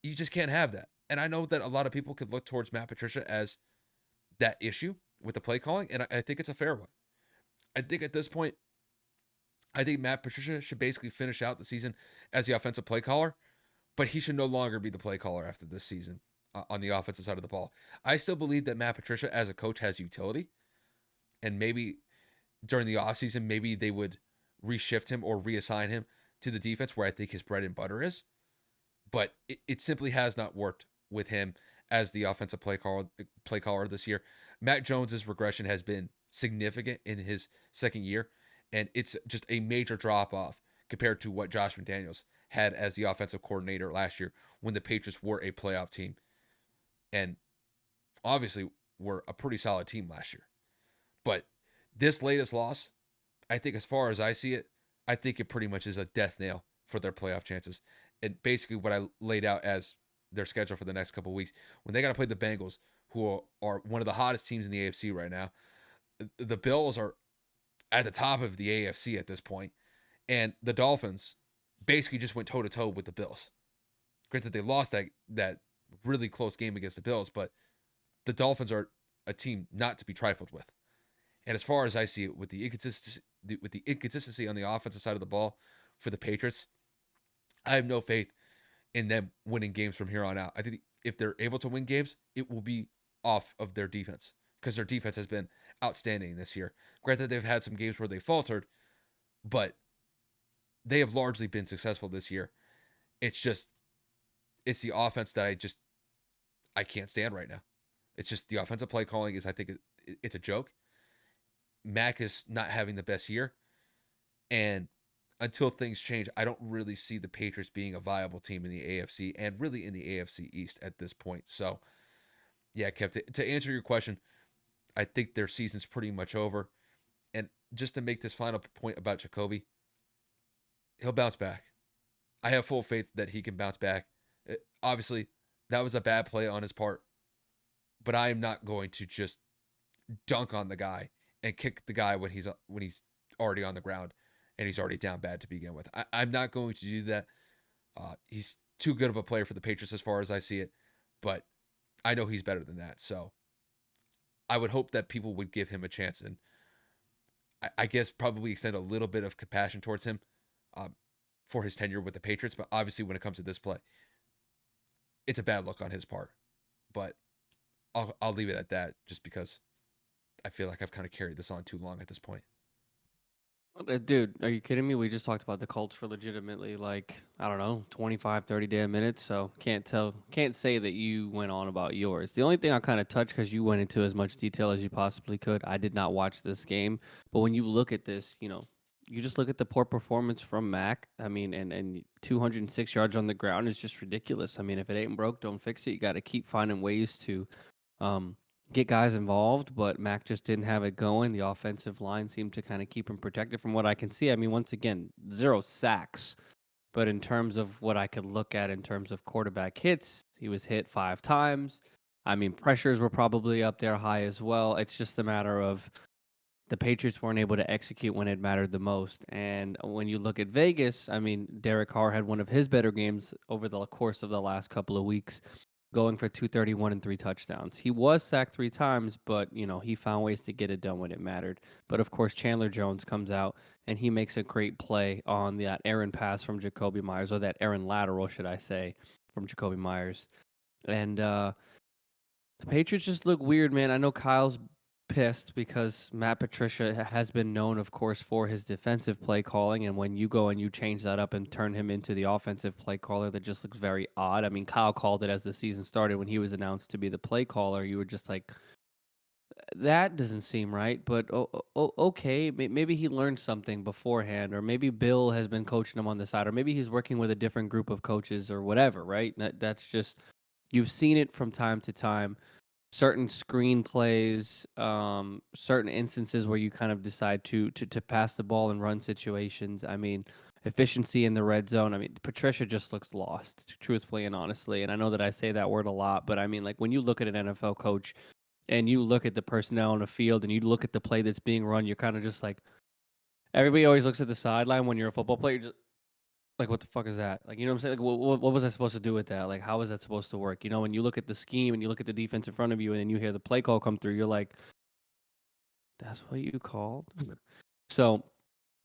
Speaker 1: You just can't have that. And I know that a lot of people could look towards Matt Patricia as that issue with the play calling, and I think it's a fair one. I think at this point, I think Matt Patricia should basically finish out the season as the offensive play caller, but he should no longer be the play caller after this season on the offensive side of the ball. I still believe that Matt Patricia as a coach has utility, and maybe during the offseason, maybe they would reshift him or reassign him to the defense where I think his bread and butter is. But it simply has not worked with him as the offensive play caller this year. Mac Jones's regression has been significant in his second year, and it's just a major drop off compared to what Josh McDaniels had as the offensive coordinator last year when the Patriots were a playoff team, and obviously were a pretty solid team last year. But this latest loss, I think, as far as I see it, I think it pretty much is a death nail for their playoff chances. And basically what I laid out as their schedule for the next couple of weeks, when they got to play the Bengals, who are one of the hottest teams in the AFC right now. The Bills are at the top of the AFC at this point, and the Dolphins basically just went toe to toe with the Bills. Granted, they lost that really close game against the Bills, but the Dolphins are a team not to be trifled with. And as far as I see it, with the inconsistency on the offensive side of the ball for the Patriots, I have no faith in them winning games from here on out. I think if they're able to win games, it will be off of their defense, because their defense has been outstanding this year. Granted, they've had some games where they faltered, but they have largely been successful this year. It's the offense that I can't stand right now. It's just the offensive play calling is, I think it's a joke. Mac is not having the best year, and until things change, I don't really see the Patriots being a viable team in the AFC and really in the AFC East at this point. So, yeah, Kev, to answer your question, I think their season's pretty much over. And just to make this final point about Jacoby, he'll bounce back. I have full faith that he can bounce back. Obviously, that was a bad play on his part, but I am not going to just dunk on the guy and kick the guy when he's already on the ground and he's already down bad to begin with. I'm not going to do that. He's too good of a player for the Patriots as far as I see it, but I know he's better than that. So I would hope that people would give him a chance, and I guess probably extend a little bit of compassion towards him for his tenure with the Patriots. But obviously, when it comes to this play, it's a bad look on his part. But I'll leave it at that, just because I feel like I've kind of carried this on too long at this point.
Speaker 2: Dude, are you kidding me? We just talked about the Colts for legitimately, like, I don't know, 25, 30 damn minutes. So can't say that you went on about yours. The only thing I kind of touched, because you went into as much detail as you possibly could. I did not watch this game, but when you look at this, you just look at the poor performance from Mac. I mean, and 206 yards on the ground is just ridiculous. I mean, if it ain't broke, don't fix it. You got to keep finding ways to get guys involved, but Mac just didn't have it going. The offensive line seemed to kind of keep him protected from what I can see. I mean, once again, 0 sacks But in terms of what I could look at in terms of quarterback hits, he was hit 5 times. I mean, pressures were probably up there high as well. It's just a matter of the Patriots weren't able to execute when it mattered the most. And when you look at Vegas, I mean, Derek Carr had one of his better games over the course of the last couple of weeks, going for 231 and 3 touchdowns. He was sacked 3 times, but he found ways to get it done when it mattered. But of course, Chandler Jones comes out and he makes a great play on that Aaron pass from Jacoby Myers, or that Aaron lateral, should I say, from Jacoby Myers. And the Patriots just look weird, man. I know Kyle's pissed because Matt Patricia has been known, of course, for his defensive play calling. And when you go and you change that up and turn him into the offensive play caller, that just looks very odd. I mean, Kyle called it as the season started when he was announced to be the play caller. You were just like, that doesn't seem right. But okay, maybe he learned something beforehand, or maybe Bill has been coaching him on the side, or maybe he's working with a different group of coaches or whatever, right? That's just, you've seen it from time to time, certain screenplays, certain instances where you kind of decide to pass the ball and run situations. I mean, efficiency in the red zone. I mean, Patricia just looks lost, truthfully and honestly. And I know that I say that word a lot, but I mean, like, when you look at an NFL coach and you look at the personnel on the field and you look at the play that's being run, you're kind of just like, everybody always looks at the sideline when you're a football player. Just like, what the fuck is that? Like, you know what I'm saying? Like, what was I supposed to do with that? Like, how is that supposed to work? When you look at the scheme and you look at the defense in front of you and then you hear the play call come through, you're like, that's what you called? So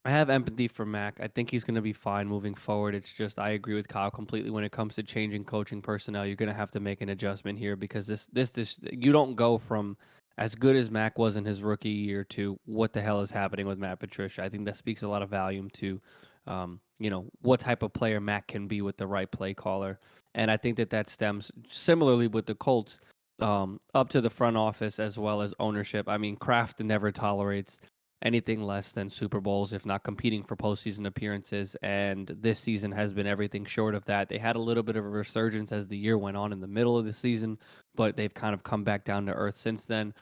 Speaker 2: I have empathy for Mac. I think he's going to be fine moving forward. It's just, I agree with Kyle completely when it comes to changing coaching personnel. You're going to have to make an adjustment here because this you don't go from as good as Mac was in his rookie year to what the hell is happening with Matt Patricia. I think that speaks a lot of volume to, what type of player Mac can be with the right play caller. And I think that stems similarly with the Colts, up to the front office as well as ownership. I mean, Kraft never tolerates anything less than Super Bowls, if not competing for postseason appearances. And this season has been everything short of that. They had a little bit of a resurgence as the year went on in the middle of the season, but they've kind of come back down to earth since then.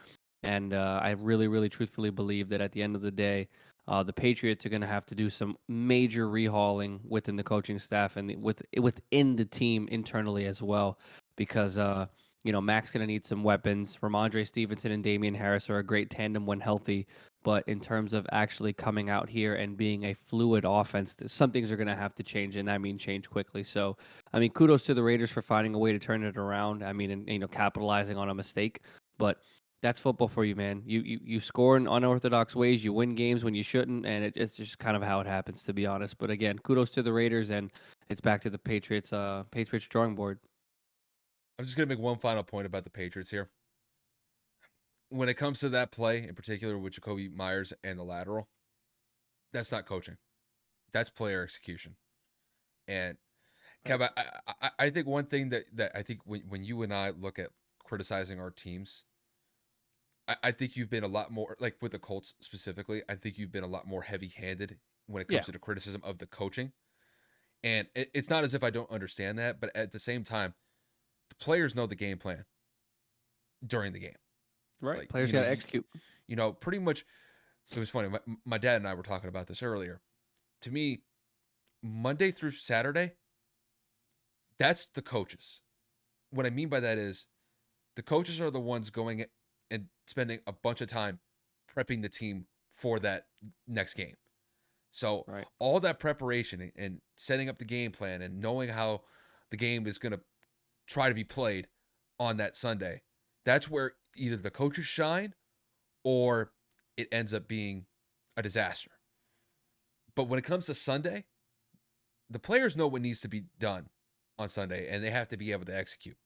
Speaker 2: And I really, really truthfully believe that at the end of the day, the Patriots are going to have to do some major rehauling within the coaching staff and within the team internally as well, because Mac's going to need some weapons. Ramondre Stevenson and Damian Harris are a great tandem when healthy, but in terms of actually coming out here and being a fluid offense, some things are going to have to change, and I mean change quickly. So, I mean, kudos to the Raiders for finding a way to turn it around. I mean, and capitalizing on a mistake, but that's football for you, man. You score in unorthodox ways. You win games when you shouldn't, and it's just kind of how it happens, to be honest. But again, kudos to the Raiders, and it's back to the Patriots. Patriots drawing board.
Speaker 1: I'm just gonna make one final point about the Patriots here. When it comes to that play in particular with Jacoby Myers and the lateral, that's not coaching. That's player execution. And
Speaker 2: Right.
Speaker 1: Kev, I think one thing that I think when you and I look at criticizing our teams, I think you've been a lot more, like with the Colts specifically. I think you've been a lot more heavy-handed when it
Speaker 2: Yeah.
Speaker 1: comes to the criticism of the coaching. And it's not as if I don't understand that, but at the same time, the players know the game plan during the game.
Speaker 2: Right.
Speaker 1: Like
Speaker 2: Players got to execute.
Speaker 1: pretty much. It was funny. My dad and I were talking about this earlier. To me, Monday through Saturday, that's the coaches. What I mean by that is the coaches are the ones going and spending a bunch of time prepping the team for that next game. So
Speaker 2: Right.
Speaker 1: all that preparation and setting up the game plan and knowing how the game is going to try to be played on that Sunday, that's where either the coaches shine or it ends up being a disaster. But when it comes to Sunday, the players know what needs to be done on Sunday and they have to be able to execute.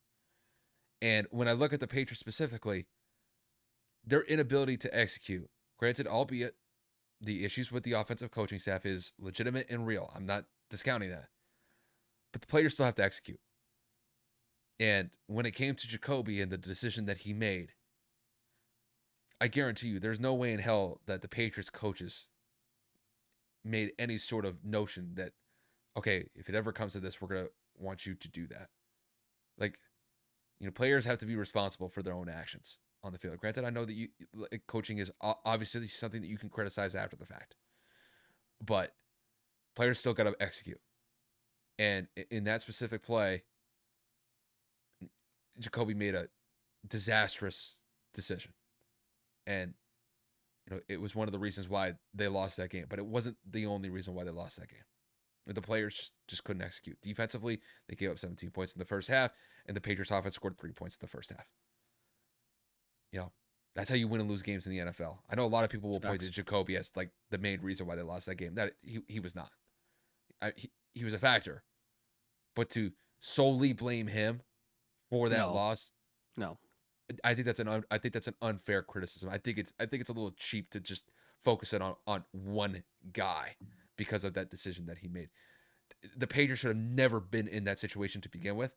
Speaker 1: And when I look at the Patriots specifically, their inability to execute, granted, albeit the issues with the offensive coaching staff is legitimate and real. I'm not discounting that. But the players still have to execute. And when it came to Jacoby and the decision that he made, I guarantee you there's no way in hell that the Patriots coaches made any sort of notion that, okay, if it ever comes to this, we're going to want you to do that. Like, players have to be responsible for their own actions on the field. Granted, I know that coaching is obviously something that you can criticize after the fact, but players still got to execute. And in that specific play, Jacoby made a disastrous decision. And it was one of the reasons why they lost that game, but it wasn't the only reason why they lost that game. The players just couldn't execute. Defensively, they gave up 17 points in the first half, and the Patriots offense scored 3 points in the first half. That's how you win and lose games in the NFL. I know a lot of people will point to Jacoby as like the main reason why they lost that game. That he was not. He was a factor, but to solely blame him for that loss,
Speaker 2: no.
Speaker 1: I think that's an unfair criticism. I think it's a little cheap to just focus it on one guy because of that decision that he made. The Patriots should have never been in that situation to begin with,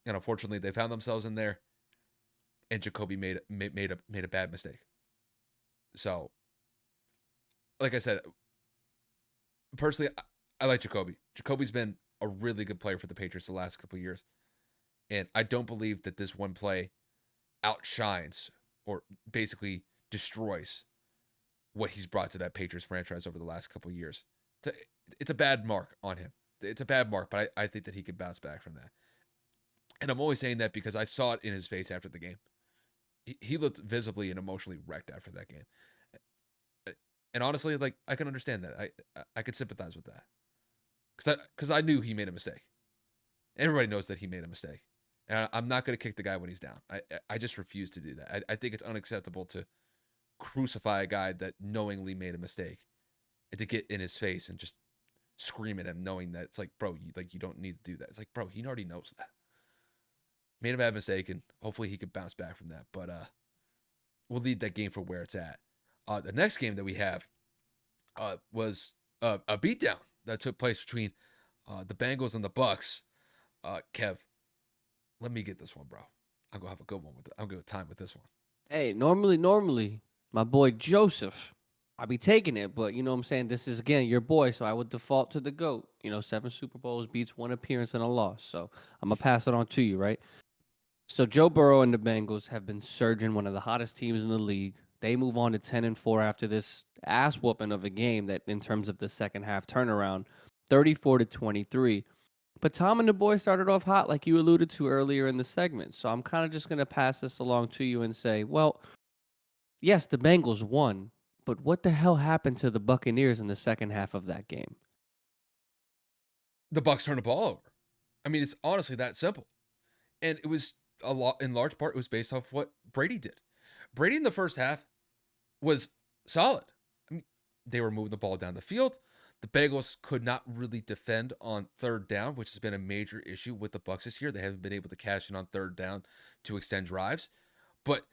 Speaker 1: and unfortunately, they found themselves in there. And Jacoby made a bad mistake. So, like I said, personally, I like Jacoby. Jacoby's been a really good player for the Patriots the last couple of years, and I don't believe that this one play outshines or basically destroys what he's brought to that Patriots franchise over the last couple of years. It's a bad mark on him. It's a bad mark, but I think that he could bounce back from that. And I'm only saying that because I saw it in his face after the game. He looked visibly and emotionally wrecked after that game. And honestly, like, I can understand that. I could sympathize with that. Because I knew he made a mistake. Everybody knows that he made a mistake. And I'm not going to kick the guy when he's down. I just refuse to do that. I think it's unacceptable to crucify a guy that knowingly made a mistake and to get in his face and just scream at him knowing that it's like, bro, you don't need to do that. It's like, bro, he already knows that. Made a bad mistake, and hopefully he could bounce back from that. But we'll leave that game for where it's at. The next game that we have was a beatdown that took place between the Bengals and the Bucks. Kev, let me get this one, bro. I'm gonna have a good one with it. I'm gonna have time with this one.
Speaker 2: Hey, normally, my boy Joseph, I'll be taking it, but you know what I'm saying? This is, again, your boy, so I would default to the GOAT. 7 Super Bowls beats 1 appearance and a loss. So I'm going to pass it on to you, right? So Joe Burrow and the Bengals have been surging, one of the hottest teams in the league. They move on to 10-4 after this ass whooping of a game that, in terms of the second half turnaround, 34-23. But Tom and the boys started off hot, like you alluded to earlier in the segment. So I'm kind of just going to pass this along to you and say, well, yes, the Bengals won, but what the hell happened to the Buccaneers in the second half of that game?
Speaker 1: The Bucks turned the ball over. I mean, it's honestly that simple. And it was a lot, in large part, it was based off what Brady did. Brady in the first half was solid. I mean, they were moving the ball down the field. The Bengals could not really defend on third down, which has been a major issue with the Bucks this year. They haven't been able to cash in on third down to extend drives. But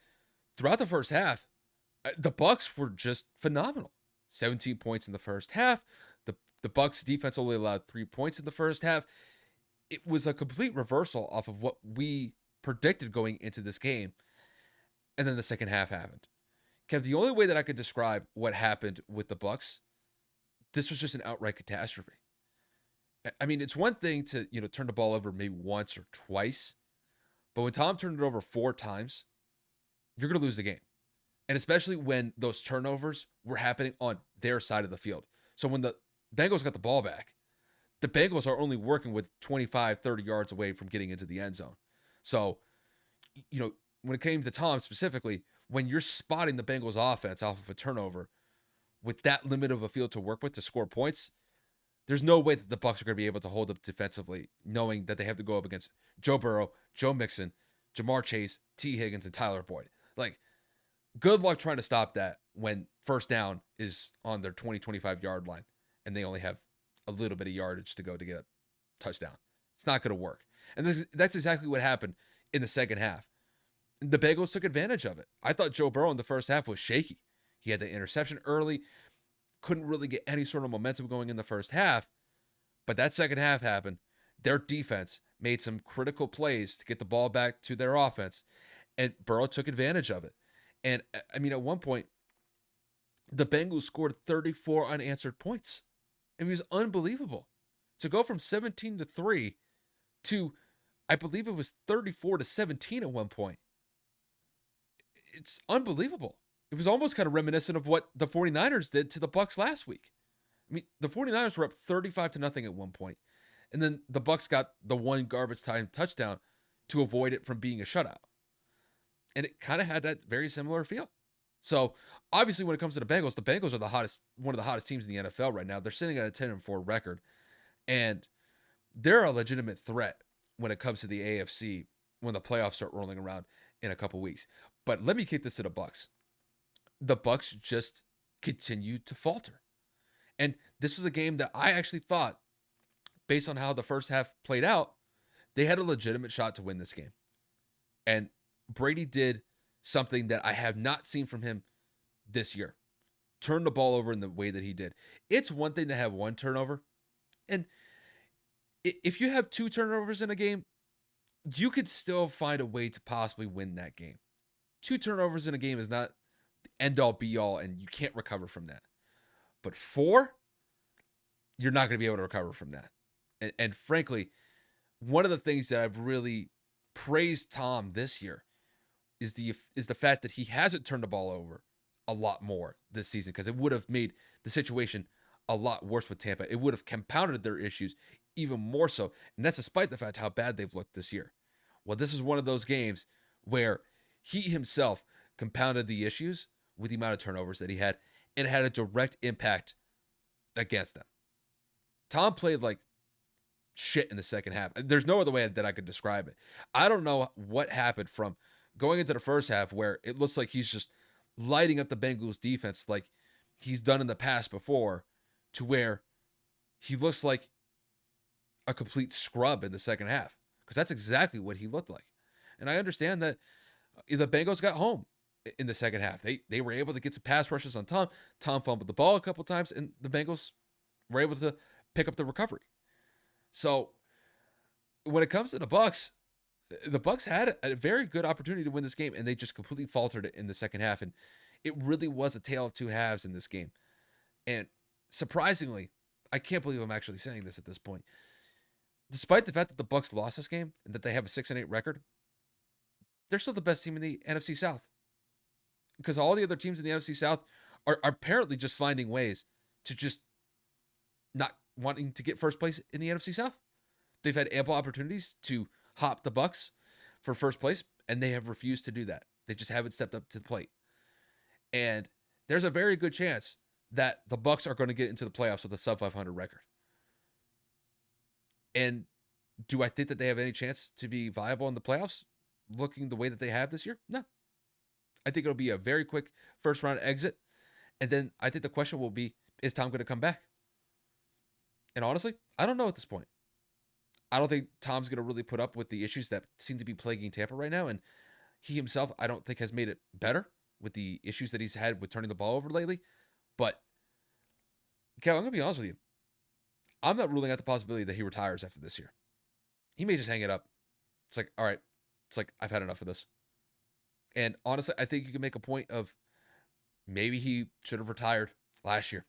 Speaker 1: throughout the first half, the Bucks were just phenomenal. 17 points in the first half. The Bucks defense only allowed 3 points in the first half. It was a complete reversal off of what we predicted going into this game. And then the second half happened. Kev, the only way that I could describe what happened with the Bucks, this was just an outright catastrophe. I mean, it's one thing to, turn the ball over maybe once or twice, but when Tom turned it over 4 times, you're going to lose the game. And especially when those turnovers were happening on their side of the field. So when the Bengals got the ball back, the Bengals are only working with 25, 30 yards away from getting into the end zone. So, when it came to Tom specifically, when you're spotting the Bengals offense off of a turnover with that limit of a field to work with to score points, there's no way that the Bucs are going to be able to hold up defensively, knowing that they have to go up against Joe Burrow, Joe Mixon, Jamar Chase, T. Higgins, and Tyler Boyd. Like, good luck trying to stop that when first down is on their 20, 25-yard line and they only have a little bit of yardage to go to get a touchdown. It's not going to work. And that's exactly what happened in the second half. The Bengals took advantage of it. I thought Joe Burrow in the first half was shaky. He had the interception early, couldn't really get any sort of momentum going in the first half. But that second half happened. Their defense made some critical plays to get the ball back to their offense, and Burrow took advantage of it. And, I mean, at one point, the Bengals scored 34 unanswered points. It was unbelievable. To go from 17-3 to, I believe it was 34-17 at one point. It's unbelievable. It was almost kind of reminiscent of what the 49ers did to the Bucs last week. I mean, the 49ers were up 35-0 at one point. And then the Bucks got the one garbage time touchdown to avoid it from being a shutout. And it kind of had that very similar feel. So obviously, when it comes to the Bengals are one of the hottest teams in the NFL right now. They're sitting at a 10-4 record, and they're a legitimate threat when it comes to the AFC when the playoffs start rolling around in a couple weeks. But let me kick this to the Bucks. The Bucks just continued to falter. And this was a game that I actually thought, based on how the first half played out, they had a legitimate shot to win this game. And Brady did something that I have not seen from him this year. Turn the ball over in the way that he did. It's one thing to have one turnover. And if you have 2 turnovers in a game, you could still find a way to possibly win that game. 2 turnovers in a game is not the end all be all, and you can't recover from that. But 4, you're not going to be able to recover from that. And frankly, one of the things that I've really praised Tom this year is the fact that he hasn't turned the ball over a lot more this season, because it would have made the situation a lot worse with Tampa. It would have compounded their issues even more so. And that's despite the fact how bad they've looked this year. Well, this is one of those games where he himself compounded the issues with the amount of turnovers that he had, and it had a direct impact against them. Tom played like shit in the second half. There's no other way that I could describe it. I don't know what happened from going into the first half where it looks like he's just lighting up the Bengals defense like he's done in the past before, to where he looks like a complete scrub in the second half, because that's exactly what he looked like. And I understand that the Bengals got home in the second half. They were able to get some pass rushes on Tom. Tom fumbled the ball a couple times, and the Bengals were able to pick up the recovery. So when it comes to the Bucks had a very good opportunity to win this game, and they just completely faltered it in the second half. And it really was a tale of two halves in this game. And surprisingly, I can't believe I'm actually saying this at this point, despite the fact that the Bucks lost this game and that they have a 6-8 record, they're still the best team in the NFC South. Because all the other teams in the NFC South are apparently just finding ways to just not wanting to get first place in the NFC South. They've had ample opportunities to hop the Bucks for first place, and they have refused to do that. They just haven't stepped up to the plate. And there's a very good chance that the Bucks are going to get into the playoffs with a sub 500 record. And do I think that they have any chance to be viable in the playoffs looking the way that they have this year? No. I think it'll be a very quick first round exit. And then I think the question will be, is Tom going to come back? And honestly, I don't know at this point. I don't think Tom's going to really put up with the issues that seem to be plaguing Tampa right now. And he himself, I don't think, has made it better with the issues that he's had with turning the ball over lately. But, Cal, I'm going to be honest with you. I'm not ruling out the possibility that he retires after this year. He may just hang it up. It's like, all right. It's like, I've had enough of this. And honestly, I think you can make a point of maybe he should have retired last year.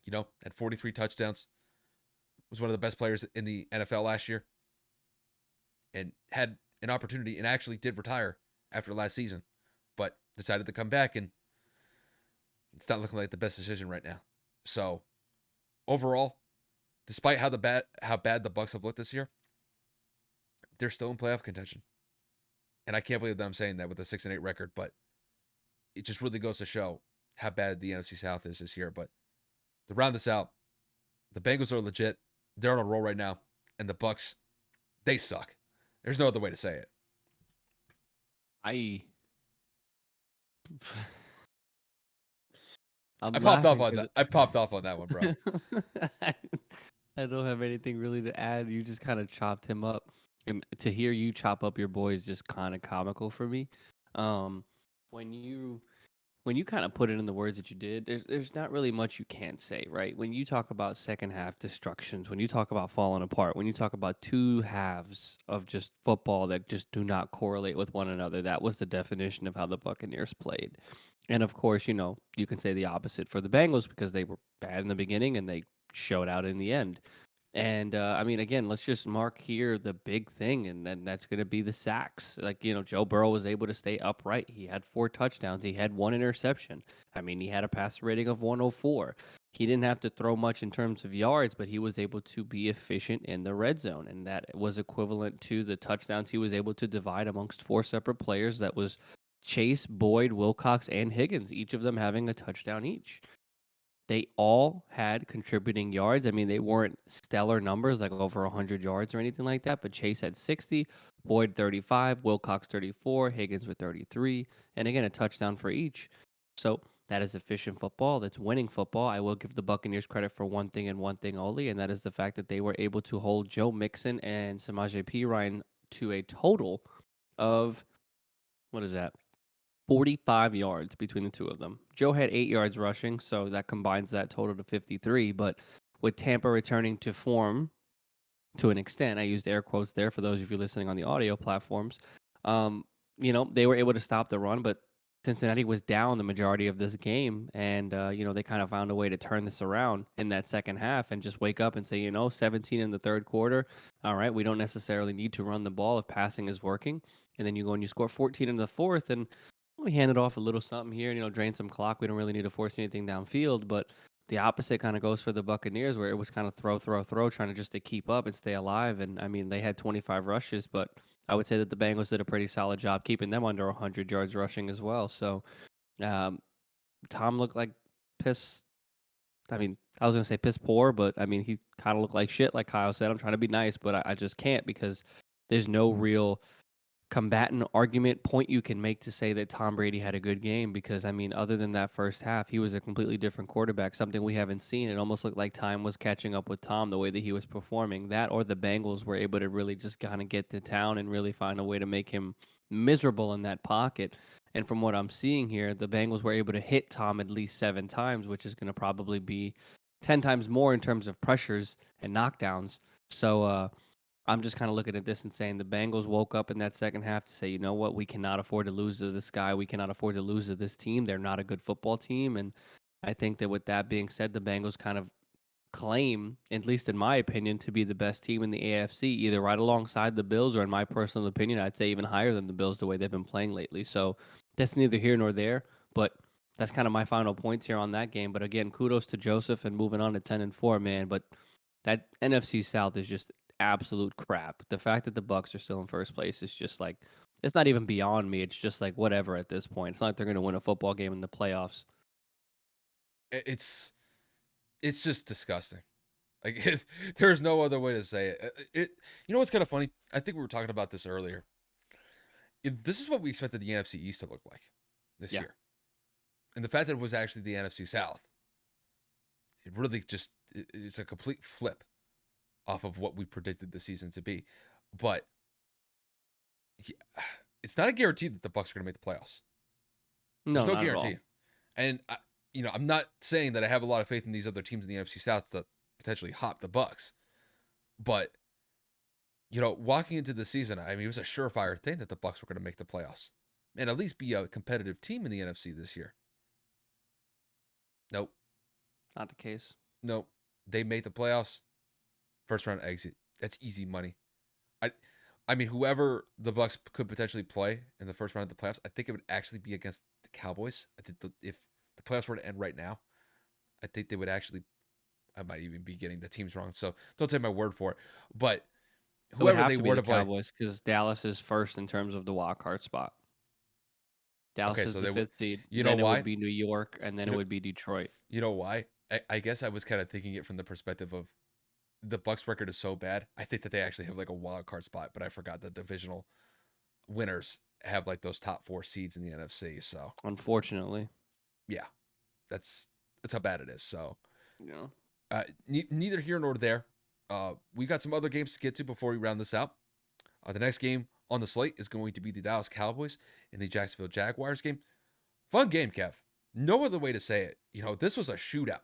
Speaker 1: You know, had 43 touchdowns. Was one of the best players in the NFL last year. And had an opportunity and actually did retire after last season. But decided to come back, and it's not looking like the best decision right now. So, overall, despite how bad the Bucks have looked this year, they're still in playoff contention. And I can't believe that I'm saying that with a 6-8 record, but it just really goes to show how bad the NFC South is this year. But to round this out, the Bengals are legit. They're on a roll right now. And the Bucks, they suck. There's no other way to say it.
Speaker 2: I
Speaker 1: popped off on that. I popped off on that one, bro.
Speaker 2: I don't have anything really to add. You just kind of chopped him up. And to hear you chop up your boy is just kind of comical for me. When you kind of put it in the words that you did, there's not really much you can't say, right? When you talk about second half destructions, when you talk about falling apart, when you talk about two halves of just football that just do not correlate with one another, that was the definition of how the Buccaneers played. And of course, you can say the opposite for the Bengals, because they were bad in the beginning and they showed out in the end. And I mean, again, let's just mark here the big thing, and then that's going to be the sacks. Like, Joe Burrow was able to stay upright. He had 4 touchdowns. He had 1 interception. I mean, he had a passer rating of 104. he didn't have to throw much in terms of yards, but he was able to be efficient in the red zone. And that was equivalent to the touchdowns he was able to divide amongst four separate players. That was Chase, Boyd, Wilcox, and Higgins, each of them having a touchdown each. They all had contributing yards. I mean, they weren't stellar numbers like over 100 yards or anything like that, but Chase had 60, Boyd 35, Wilcox 34, Higgins with 33, and again, a touchdown for each. So that is efficient football. That's winning football. I will give the Buccaneers credit for one thing and one thing only, and that is the fact that they were able to hold Joe Mixon and Samaje Perine to a total of, what is that? 45 yards between the two of them. Joe had 8 yards rushing, so that combines that total to 53. But with Tampa returning to form to an extent, I used air quotes there for those of you listening on the audio platforms. Um, they were able to stop the run, but Cincinnati was down the majority of this game, and they kind of found a way to turn this around in that second half and just wake up and say, 17 in the third quarter. All right, we don't necessarily need to run the ball if passing is working. And then you go and you score 14 in the fourth, and we handed off a little something here, drain some clock. We don't really need to force anything downfield, but the opposite kind of goes for the Buccaneers, where it was kind of throw, trying to just to keep up and stay alive. And I mean, they had 25 rushes, but I would say that the Bengals did a pretty solid job keeping them under 100 yards rushing as well. So um, Tom looked like piss. I mean, I was gonna say piss poor, but I mean, he kind of looked like shit, like Kyle said. I'm trying to be nice, but I just can't because there's no real combatant argument point you can make to say that Tom Brady had a good game because I mean other than that first half he was a completely different quarterback, something we haven't seen. It almost looked like time was catching up with Tom the way that he was performing. That or the Bengals were able to really just kind of get to town and really find a way to make him miserable in that pocket. And from what I'm seeing here, the Bengals were able to hit Tom at least 7 times, which is going to probably be 10 times more in terms of pressures and knockdowns. So I'm just kind of looking at this and saying the Bengals woke up in that second half to say, you know what, we cannot afford to lose to this guy. We cannot afford to lose to this team. They're not a good football team. And I think that with that being said, the Bengals kind of claim, at least in my opinion, to be the best team in the AFC, either right alongside the Bills or, in my personal opinion, I'd say even higher than the Bills the way they've been playing lately. So that's neither here nor there. But that's kind of my final points here on that game. But again, kudos to Joseph and moving on to 10-4, man. But that NFC South is just absolute crap. The fact that the Bucks are still in first place is just like it's not even beyond me. It's just like whatever at this point. It's not like they're going to win a football game in the playoffs.
Speaker 1: It's just disgusting. Like there's no other way to say it. You know what's kind of funny? I think we were talking about this earlier. This is what we expected the NFC East to look like this year, and the fact that it was actually the NFC South, it really just it's a complete flip off of what we predicted the season to be. But it's not a guarantee that the Bucks are going to make the playoffs. There's
Speaker 2: No,
Speaker 1: no
Speaker 2: not at all.
Speaker 1: guarantee. And I'm not saying that I have a lot of faith in these other teams in the NFC South to potentially hop the Bucks, but walking into the season, I mean, it was a surefire thing that the Bucks were going to make the playoffs and at least be a competitive team in the NFC this year. Nope.
Speaker 2: Not the case.
Speaker 1: Nope. They made the playoffs. First round exit. That's easy money. I mean, whoever the Bucks could potentially play in the first round of the playoffs, I think it would actually be against the Cowboys. I think if the playoffs were to end right now, I think they would actually. I might even be getting the teams wrong, so don't take my word for it. But
Speaker 2: It would
Speaker 1: whoever
Speaker 2: have
Speaker 1: they
Speaker 2: to be
Speaker 1: were
Speaker 2: the
Speaker 1: to play,
Speaker 2: Cowboys because Dallas is first in terms of the wild card spot. Dallas
Speaker 1: okay,
Speaker 2: is
Speaker 1: so
Speaker 2: the
Speaker 1: they would.
Speaker 2: fifth seed.
Speaker 1: You know
Speaker 2: Then it would
Speaker 1: why?
Speaker 2: be New York, and then
Speaker 1: You
Speaker 2: it
Speaker 1: know,
Speaker 2: would be Detroit.
Speaker 1: you know why? I guess I was kind of thinking it from the perspective of the Bucks record is so bad. I think that they actually have like a wild card spot, but I forgot the divisional winners have like those top 4 seeds in the NFC. So
Speaker 2: Unfortunately,
Speaker 1: yeah, that's how bad it is. So
Speaker 2: yeah.
Speaker 1: neither here nor there. We got some other games to get to before we round this out. The next game on the slate is going to be the Dallas Cowboys and the Jacksonville Jaguars game. Fun game, Kev. No other way to say it. This was a shootout,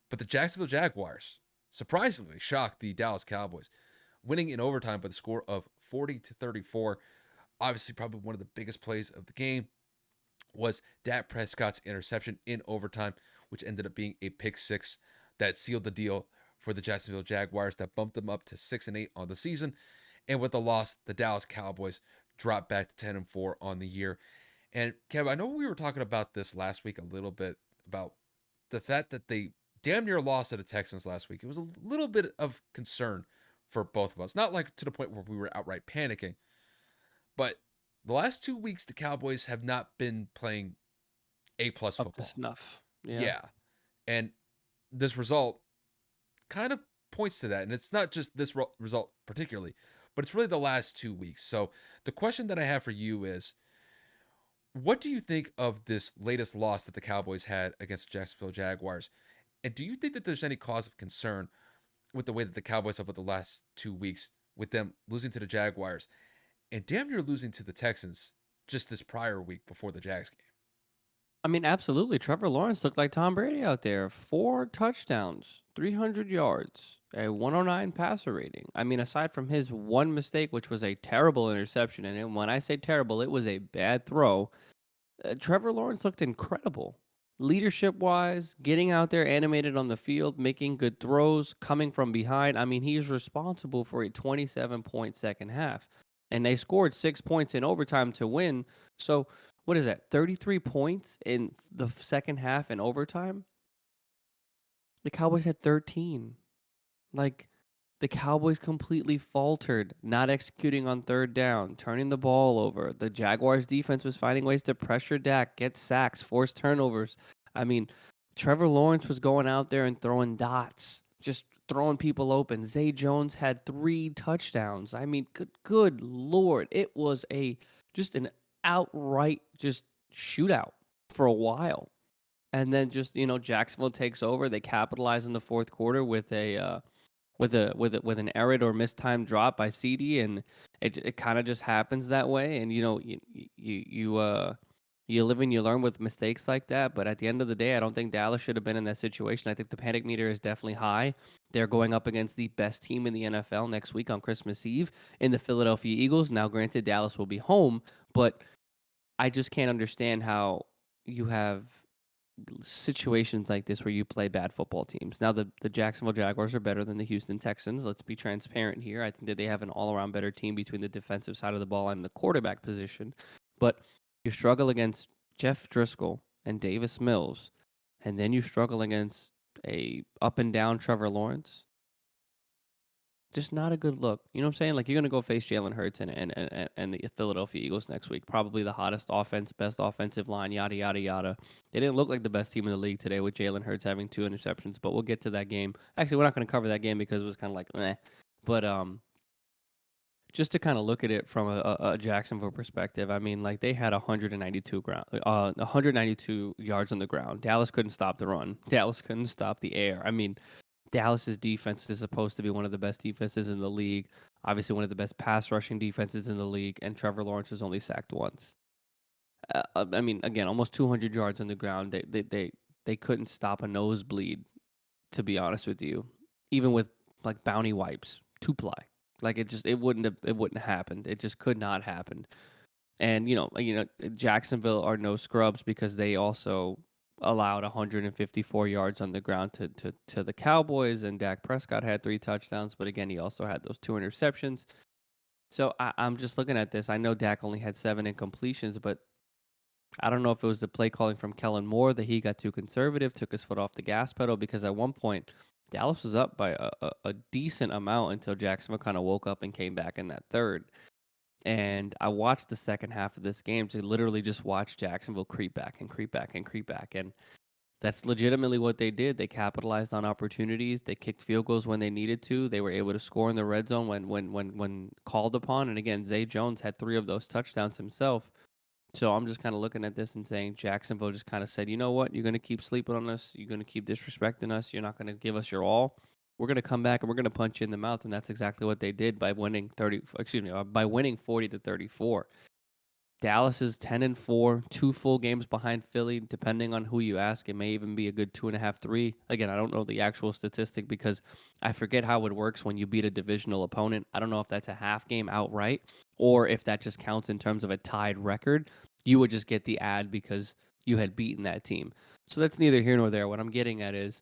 Speaker 1: but the Jacksonville Jaguars surprisingly shocked the Dallas Cowboys, winning in overtime by the score of 40-34. Obviously, probably one of the biggest plays of the game was Dak Prescott's interception in overtime, which ended up being a pick six that sealed the deal for the Jacksonville Jaguars, that bumped them up to 6-8 on the season. And with the loss, the Dallas Cowboys dropped back to 10-4 on the year. And Kev, I know we were talking about this last week a little bit about the fact that they damn near lost to the Texans last week. It was a little bit of concern for both of us. Not like to the point where we were outright panicking, but the last 2 weeks, the Cowboys have not been playing A plus
Speaker 2: Up to
Speaker 1: football.
Speaker 2: snuff. Yeah.
Speaker 1: Yeah. And this result kind of points to that. And it's not just this result particularly, but it's really the last 2 weeks. So the question that I have for you is, what do you think of this latest loss that the Cowboys had against the Jacksonville Jaguars? And do you think that there's any cause of concern with the way that the Cowboys have with the last 2 weeks, with them losing to the Jaguars and damn near losing to the Texans just this prior week before the Jags game?
Speaker 2: I mean, absolutely. Trevor Lawrence looked like Tom Brady out there. 4 touchdowns, 300 yards, a 109 passer rating. I mean, aside from his one mistake, which was a terrible interception, and when I say terrible, it was a bad throw. Trevor Lawrence looked incredible. Leadership wise, getting out there animated on the field, making good throws, coming from behind. I mean, he's responsible for a 27-point second half. And they scored 6 points in overtime to win. So, what is that? 33 points in the second half in overtime? The Cowboys had 13. Like, the Cowboys completely faltered, not executing on third down, turning the ball over. The Jaguars defense was finding ways to pressure Dak, get sacks, force turnovers. I mean, Trevor Lawrence was going out there and throwing dots, just throwing people open. Zay Jones had 3 touchdowns. I mean, good Lord. It was just an outright just shootout for a while. And then just, Jacksonville takes over. They capitalize in the fourth quarter with with an errant or mistimed drop by CD, and it kind of just happens that way. And you live and you learn with mistakes like that. But at the end of the day, I don't think Dallas should have been in that situation. I think the panic meter is definitely high. They're going up against the best team in the NFL next week on Christmas Eve in the Philadelphia Eagles. Now, granted, Dallas will be home, but I just can't understand how you have situations like this where you play bad football teams. Now, the Jacksonville Jaguars are better than the Houston Texans. Let's be transparent here. I think that they have an all around better team between the defensive side of the ball and the quarterback position. But you struggle against Jeff Driscoll and Davis Mills, and then you struggle against a up and down Trevor Lawrence. Just not a good look. You know what I'm saying? Like, you're gonna go face Jalen Hurts and the Philadelphia Eagles next week. Probably the hottest offense, best offensive line, yada yada yada. They didn't look like the best team in the league today with Jalen Hurts having 2 interceptions, but we'll get to that game. Actually, we're not gonna cover that game because it was kind of like meh. But just to kind of look at it from a Jacksonville perspective, I mean, like, they had 192 yards on the ground. Dallas couldn't stop the run. Dallas couldn't stop the air. I mean, Dallas's defense is supposed to be one of the best defenses in the league, obviously one of the best pass rushing defenses in the league, and Trevor Lawrence was only sacked once. I mean, again, almost 200 yards on the ground. They couldn't stop a nosebleed, to be honest with you, even with like bounty wipes, 2-ply. Like, it wouldn't have happened. It just could not happen. And Jacksonville are no scrubs because they also allowed 154 yards on the ground to the Cowboys, and Dak Prescott had 3 touchdowns, but again, he also had those 2 interceptions. So I'm just looking at this. I know Dak only had 7 incompletions, but I don't know if it was the play calling from Kellen Moore that he got too conservative, took his foot off the gas pedal, because at one point Dallas was up by a decent amount until Jacksonville kind of woke up and came back in that third. And I watched the second half of this game to literally just watch Jacksonville creep back and creep back and creep back. And that's legitimately what they did. They capitalized on opportunities. They kicked field goals when they needed to. They were able to score in the red zone when called upon. And again, Zay Jones had 3 of those touchdowns himself. So I'm just kind of looking at this and saying Jacksonville just kind of said, you know what? You're going to keep sleeping on us. You're going to keep disrespecting us. You're not going to give us your all. We're going to come back and we're going to punch you in the mouth. And that's exactly what they did by winning by winning 40-34. Dallas is 10-4, 2 full games behind Philly. Depending on who you ask, it may even be a good 2.5, 3. Again, I don't know the actual statistic because I forget how it works when you beat a divisional opponent. I don't know if that's a half game outright or if that just counts in terms of a tied record. You would just get the ad because you had beaten that team. So that's neither here nor there. What I'm getting at is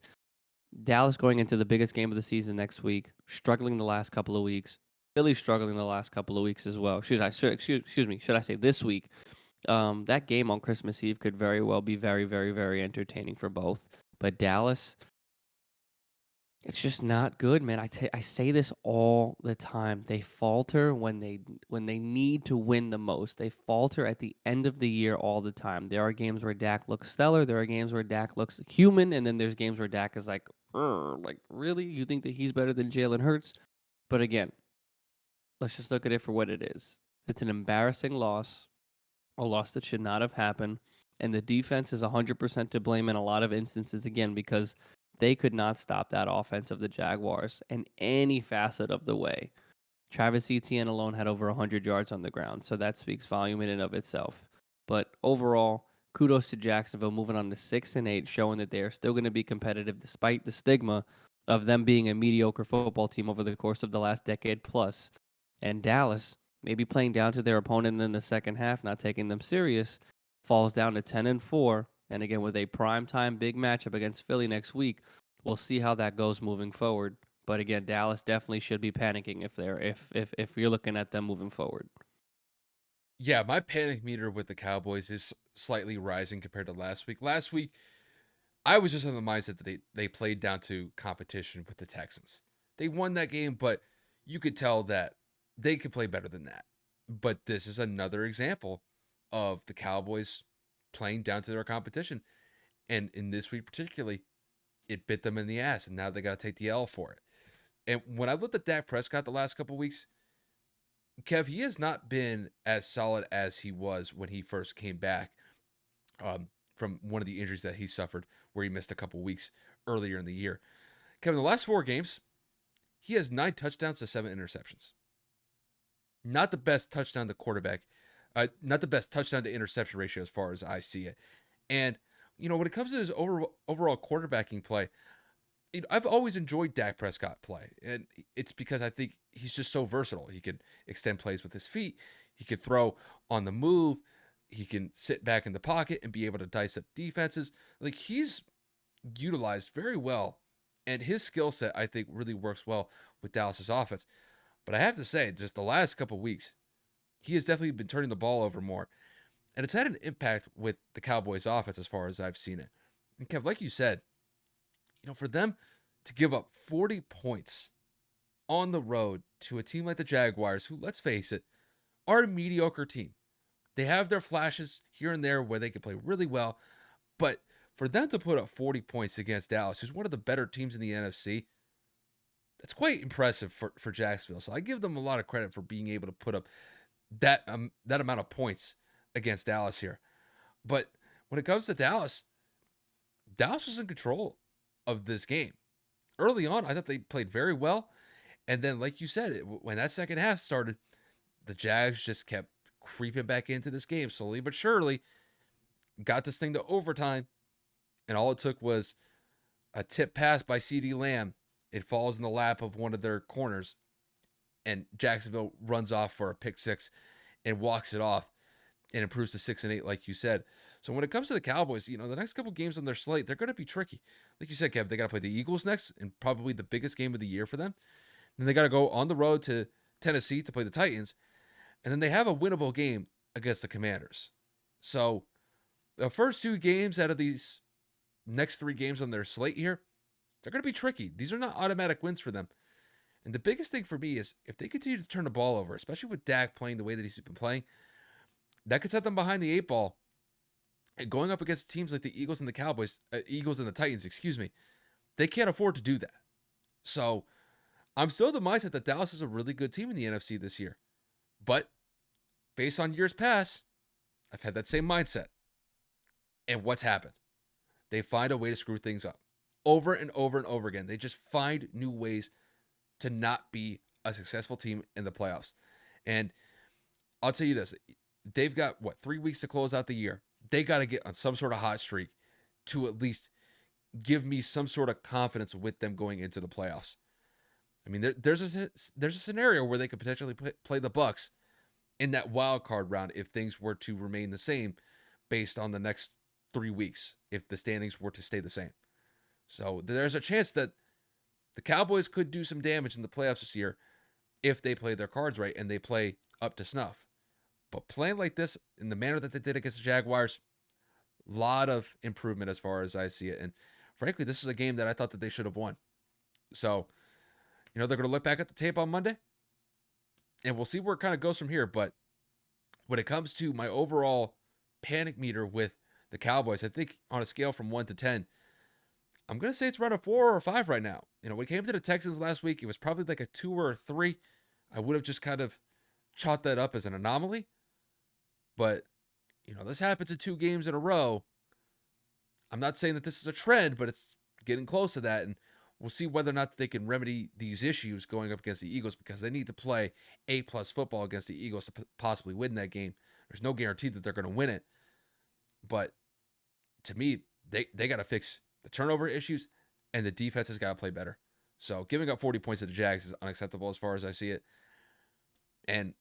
Speaker 2: Dallas going into the biggest game of the season next week, struggling the last couple of weeks. Philly struggling the last couple of weeks as well. Excuse me. Should I say this week? That game on Christmas Eve could very well be very, very, very entertaining for both. But Dallas, It's just not good, man. I say this all the time. They falter when they need to win the most. They falter at the end of the year all the time. There are games where Dak looks stellar. There are games where Dak looks human, and then there's games where Dak is like really? You think that he's better than Jalen Hurts? But again, let's just look at it for what it is. It's an embarrassing loss, a loss that should not have happened. And the defense is 100% to blame in a lot of instances, again, because they could not stop that offense of the Jaguars in any facet of the way. Travis Etienne alone had over 100 yards on the ground, so that speaks volume in and of itself. But overall, kudos to Jacksonville moving on to 6-8, showing that they are still going to be competitive despite the stigma of them being a mediocre football team over the course of the last decade plus. And Dallas, maybe playing down to their opponent in the second half, not taking them serious, falls down to 10-4. And again, with a primetime big matchup against Philly next week, we'll see how that goes moving forward. But again, Dallas definitely should be panicking if you're looking at them moving forward.
Speaker 1: Yeah, my panic meter with the Cowboys is slightly rising compared to last week. Last week, I was just in the mindset that they played down to competition with the Texans. They won that game, but you could tell that they could play better than that. But this is another example of the Cowboys playing down to their competition. And in this week particularly, it bit them in the ass, and now they got to take the L for it. And when I looked at Dak Prescott the last couple weeks, Kev, he has not been as solid as he was when he first came back from one of the injuries that he suffered, where he missed a couple weeks earlier in the year. Kevin, the last 4 games, he has 9 touchdowns to 7 interceptions. Not the best touchdown to quarterback, not the best touchdown to interception ratio as far as I see it. And when it comes to his overall quarterbacking play, I've always enjoyed Dak Prescott play, and it's because I think he's just so versatile. He can extend plays with his feet. He can throw on the move. He can sit back in the pocket and be able to dice up defenses. Like, he's utilized very well, and his skill set, I think, really works well with Dallas's offense. But I have to say, just the last couple of weeks, he has definitely been turning the ball over more, and it's had an impact with the Cowboys' offense as far as I've seen it. And Kev, like you said, for them to give up 40 points on the road to a team like the Jaguars, who, let's face it, are a mediocre team. They have their flashes here and there where they can play really well, but for them to put up 40 points against Dallas, who's one of the better teams in the NFC, that's quite impressive for Jacksonville. So I give them a lot of credit for being able to put up that amount of points against Dallas here. But when it comes to Dallas, Dallas was in control of this game. Early on, I thought they played very well. And then, like you said, when that second half started, the Jags just kept creeping back into this game slowly but surely, got this thing to overtime. And all it took was a tip pass by CeeDee Lamb. It falls in the lap of one of their corners, and Jacksonville runs off for a pick six and walks it off and improves to 6-8, like you said. So when it comes to the Cowboys, the next couple games on their slate, they're going to be tricky. Like you said, Kev, they got to play the Eagles next, and probably the biggest game of the year for them. Then they got to go on the road to Tennessee to play the Titans, and then they have a winnable game against the Commanders. So the first 2 games out of these next 3 games on their slate here, they're going to be tricky. These are not automatic wins for them. And the biggest thing for me is if they continue to turn the ball over, especially with Dak playing the way that he's been playing, that could set them behind the 8 ball. And going up against teams like the Eagles and the Cowboys, Eagles and the Titans, excuse me, they can't afford to do that. So I'm still of the mindset that Dallas is a really good team in the NFC this year. But based on years past, I've had that same mindset. And what's happened? They find a way to screw things up over and over and over again. They just find new ways to not be a successful team in the playoffs. And I'll tell you this, they've got 3 weeks to close out the year. They got to get on some sort of hot streak to at least give me some sort of confidence with them going into the playoffs. I mean, there's a scenario where they could potentially play the Bucks in that wild card round if things were to remain the same based on the next 3 weeks, if the standings were to stay the same. So there's a chance that the Cowboys could do some damage in the playoffs this year if they play their cards right and they play up to snuff. But playing like this in the manner that they did against the Jaguars, a lot of improvement as far as I see it. And frankly, this is a game that I thought that they should have won. So, they're going to look back at the tape on Monday and we'll see where it kind of goes from here. But when it comes to my overall panic meter with the Cowboys, I think on a scale from 1 to 10, I'm going to say it's around a 4 or a 5 right now. When it came to the Texans last week, it was probably like a 2 or a 3. I would have just kind of chalked that up as an anomaly. But, this happens in 2 games in a row. I'm not saying that this is a trend, but it's getting close to that. And we'll see whether or not they can remedy these issues going up against the Eagles, because they need to play A-plus football against the Eagles to possibly win that game. There's no guarantee that they're going to win it. But to me, they got to fix the turnover issues, and the defense has got to play better. So giving up 40 points to the Jags is unacceptable as far as I see it. And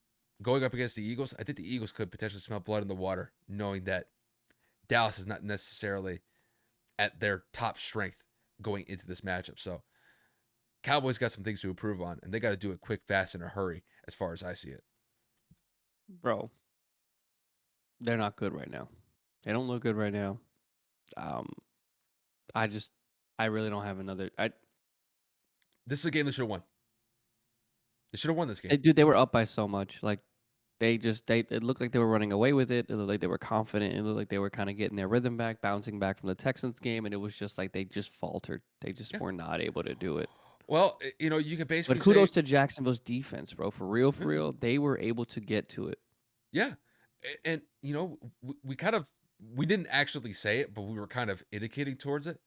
Speaker 1: going up against the Eagles, I think the Eagles could potentially smell blood in the water, knowing that Dallas is not necessarily at their top strength going into this matchup. So Cowboys got some things to improve on, and they got to do it quick, fast, in a hurry as far as I see it.
Speaker 2: Bro, they're not good right now. They don't look good right now. I really don't have another.
Speaker 1: This is a game they should have won. They should have won this game.
Speaker 2: Dude, they were up by so much. Like it looked like they were running away with it. It looked like they were confident. It looked like they were kind of getting their rhythm back, bouncing back from the Texans game, and it was just like they just faltered. They just were not able to do it.
Speaker 1: Well, you can basically
Speaker 2: But kudos
Speaker 1: say,
Speaker 2: to Jacksonville's defense, bro. For real, they were able to get to it.
Speaker 1: yeah. And, we didn't actually say it, but we were kind of indicating towards it.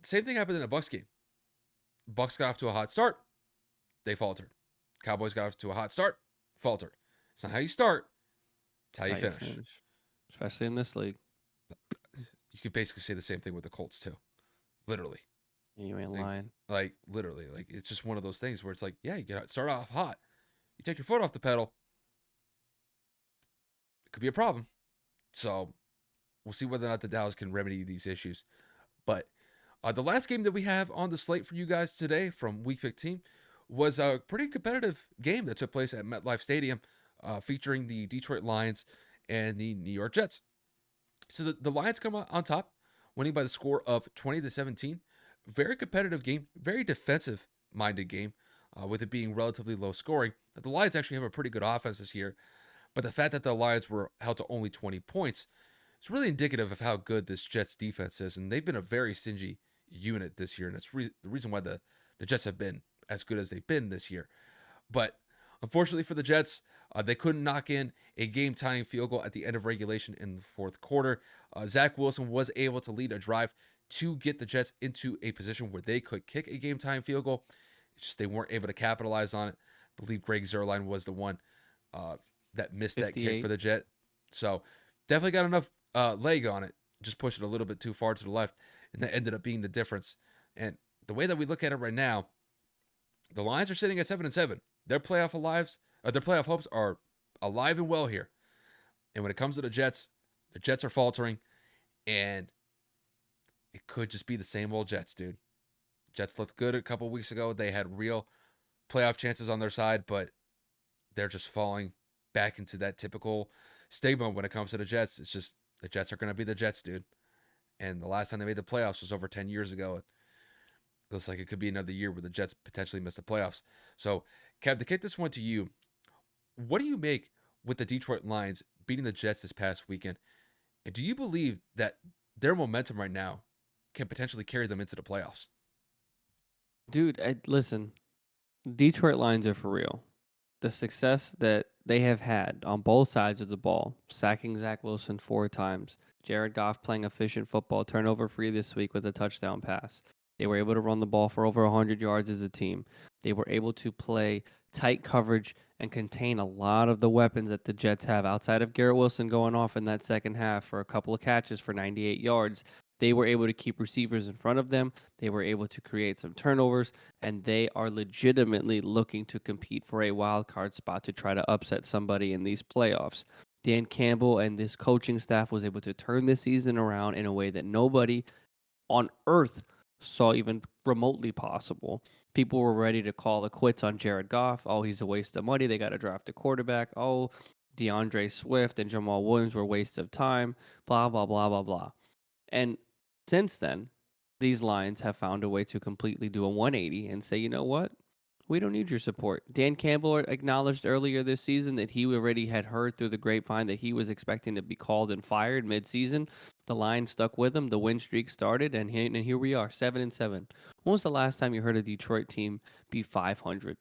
Speaker 1: Same thing happened in the Bucs game. Bucs got off to a hot start. They faltered. Cowboys got off to a hot start. Faltered. It's not how you start. It's how you finish.
Speaker 2: Especially in this league.
Speaker 1: You could basically say the same thing with the Colts too. Literally.
Speaker 2: You ain't lying.
Speaker 1: Like literally. Like it's just one of those things where it's like, yeah, you start off hot. You take your foot off the pedal. It could be a problem. So we'll see whether or not the Dallas can remedy these issues. But the last game that we have on the slate for you guys today from Week 15 was a pretty competitive game that took place at MetLife Stadium, featuring the Detroit Lions and the New York Jets. So the Lions come on top, winning by the score of 20-17. Very competitive game, very defensive-minded game, with it being relatively low scoring. The Lions actually have a pretty good offense this year, but the fact that the Lions were held to only 20 points is really indicative of how good this Jets defense is, and they've been a very stingy unit this year, and it's the reason why the Jets have been as good as they've been this year. But unfortunately for the Jets, they couldn't knock in a game-tying field goal at the end of regulation in the fourth quarter. Zach Wilson was able to lead a drive to get the Jets into a position where they could kick a game-tying field goal. It's just they weren't able to capitalize on it. I believe Greg Zuerlein was the one that missed
Speaker 2: 58.
Speaker 1: that kick for the Jet. So definitely got enough leg on it. Just pushed it a little bit too far to the left, and that ended up being the difference. And the way that we look at it right now, the Lions are sitting at 7-7. Their playoff hopes are alive and well here. And when it comes to the Jets are faltering, and it could just be the same old Jets, dude. Jets looked good a couple weeks ago. They had real playoff chances on their side, but they're just falling back into that typical stigma when it comes to the Jets. It's just the Jets are going to be the Jets, dude. And the last time they made the playoffs was over 10 years ago. It looks like it could be another year where the Jets potentially miss the playoffs. So, Kev, to kick this one to you, what do you make with the Detroit Lions beating the Jets this past weekend? And do you believe that their momentum right now can potentially carry them into the playoffs?
Speaker 2: Dude, listen, Detroit Lions are for real. The success that they have had on both sides of the ball, sacking Zach Wilson 4 times, Jared Goff playing efficient football, turnover free this week with a touchdown pass. They were able to run the ball for over 100 yards as a team. They were able to play tight coverage and contain a lot of the weapons that the Jets have outside of Garrett Wilson going off in that second half for a couple of catches for 98 yards. They were able to keep receivers in front of them. They were able to create some turnovers, and they are legitimately looking to compete for a wild card spot to try to upset somebody in these playoffs. Dan Campbell and this coaching staff was able to turn this season around in a way that nobody on earth saw even remotely possible. People were ready to call the quits on Jared Goff. Oh, he's a waste of money. They got to draft a quarterback. Oh, DeAndre Swift and Jamal Williams were a waste of time. Blah, blah, blah, blah, blah. And since then, these Lions have found a way to completely do a 180 and say, you know what? We don't need your support. Dan Campbell acknowledged earlier this season that he already had heard through the grapevine that he was expecting to be called and fired midseason. The Lions stuck with him. The win streak started, and here we are, 7-7. When was the last time you heard a Detroit team be 500?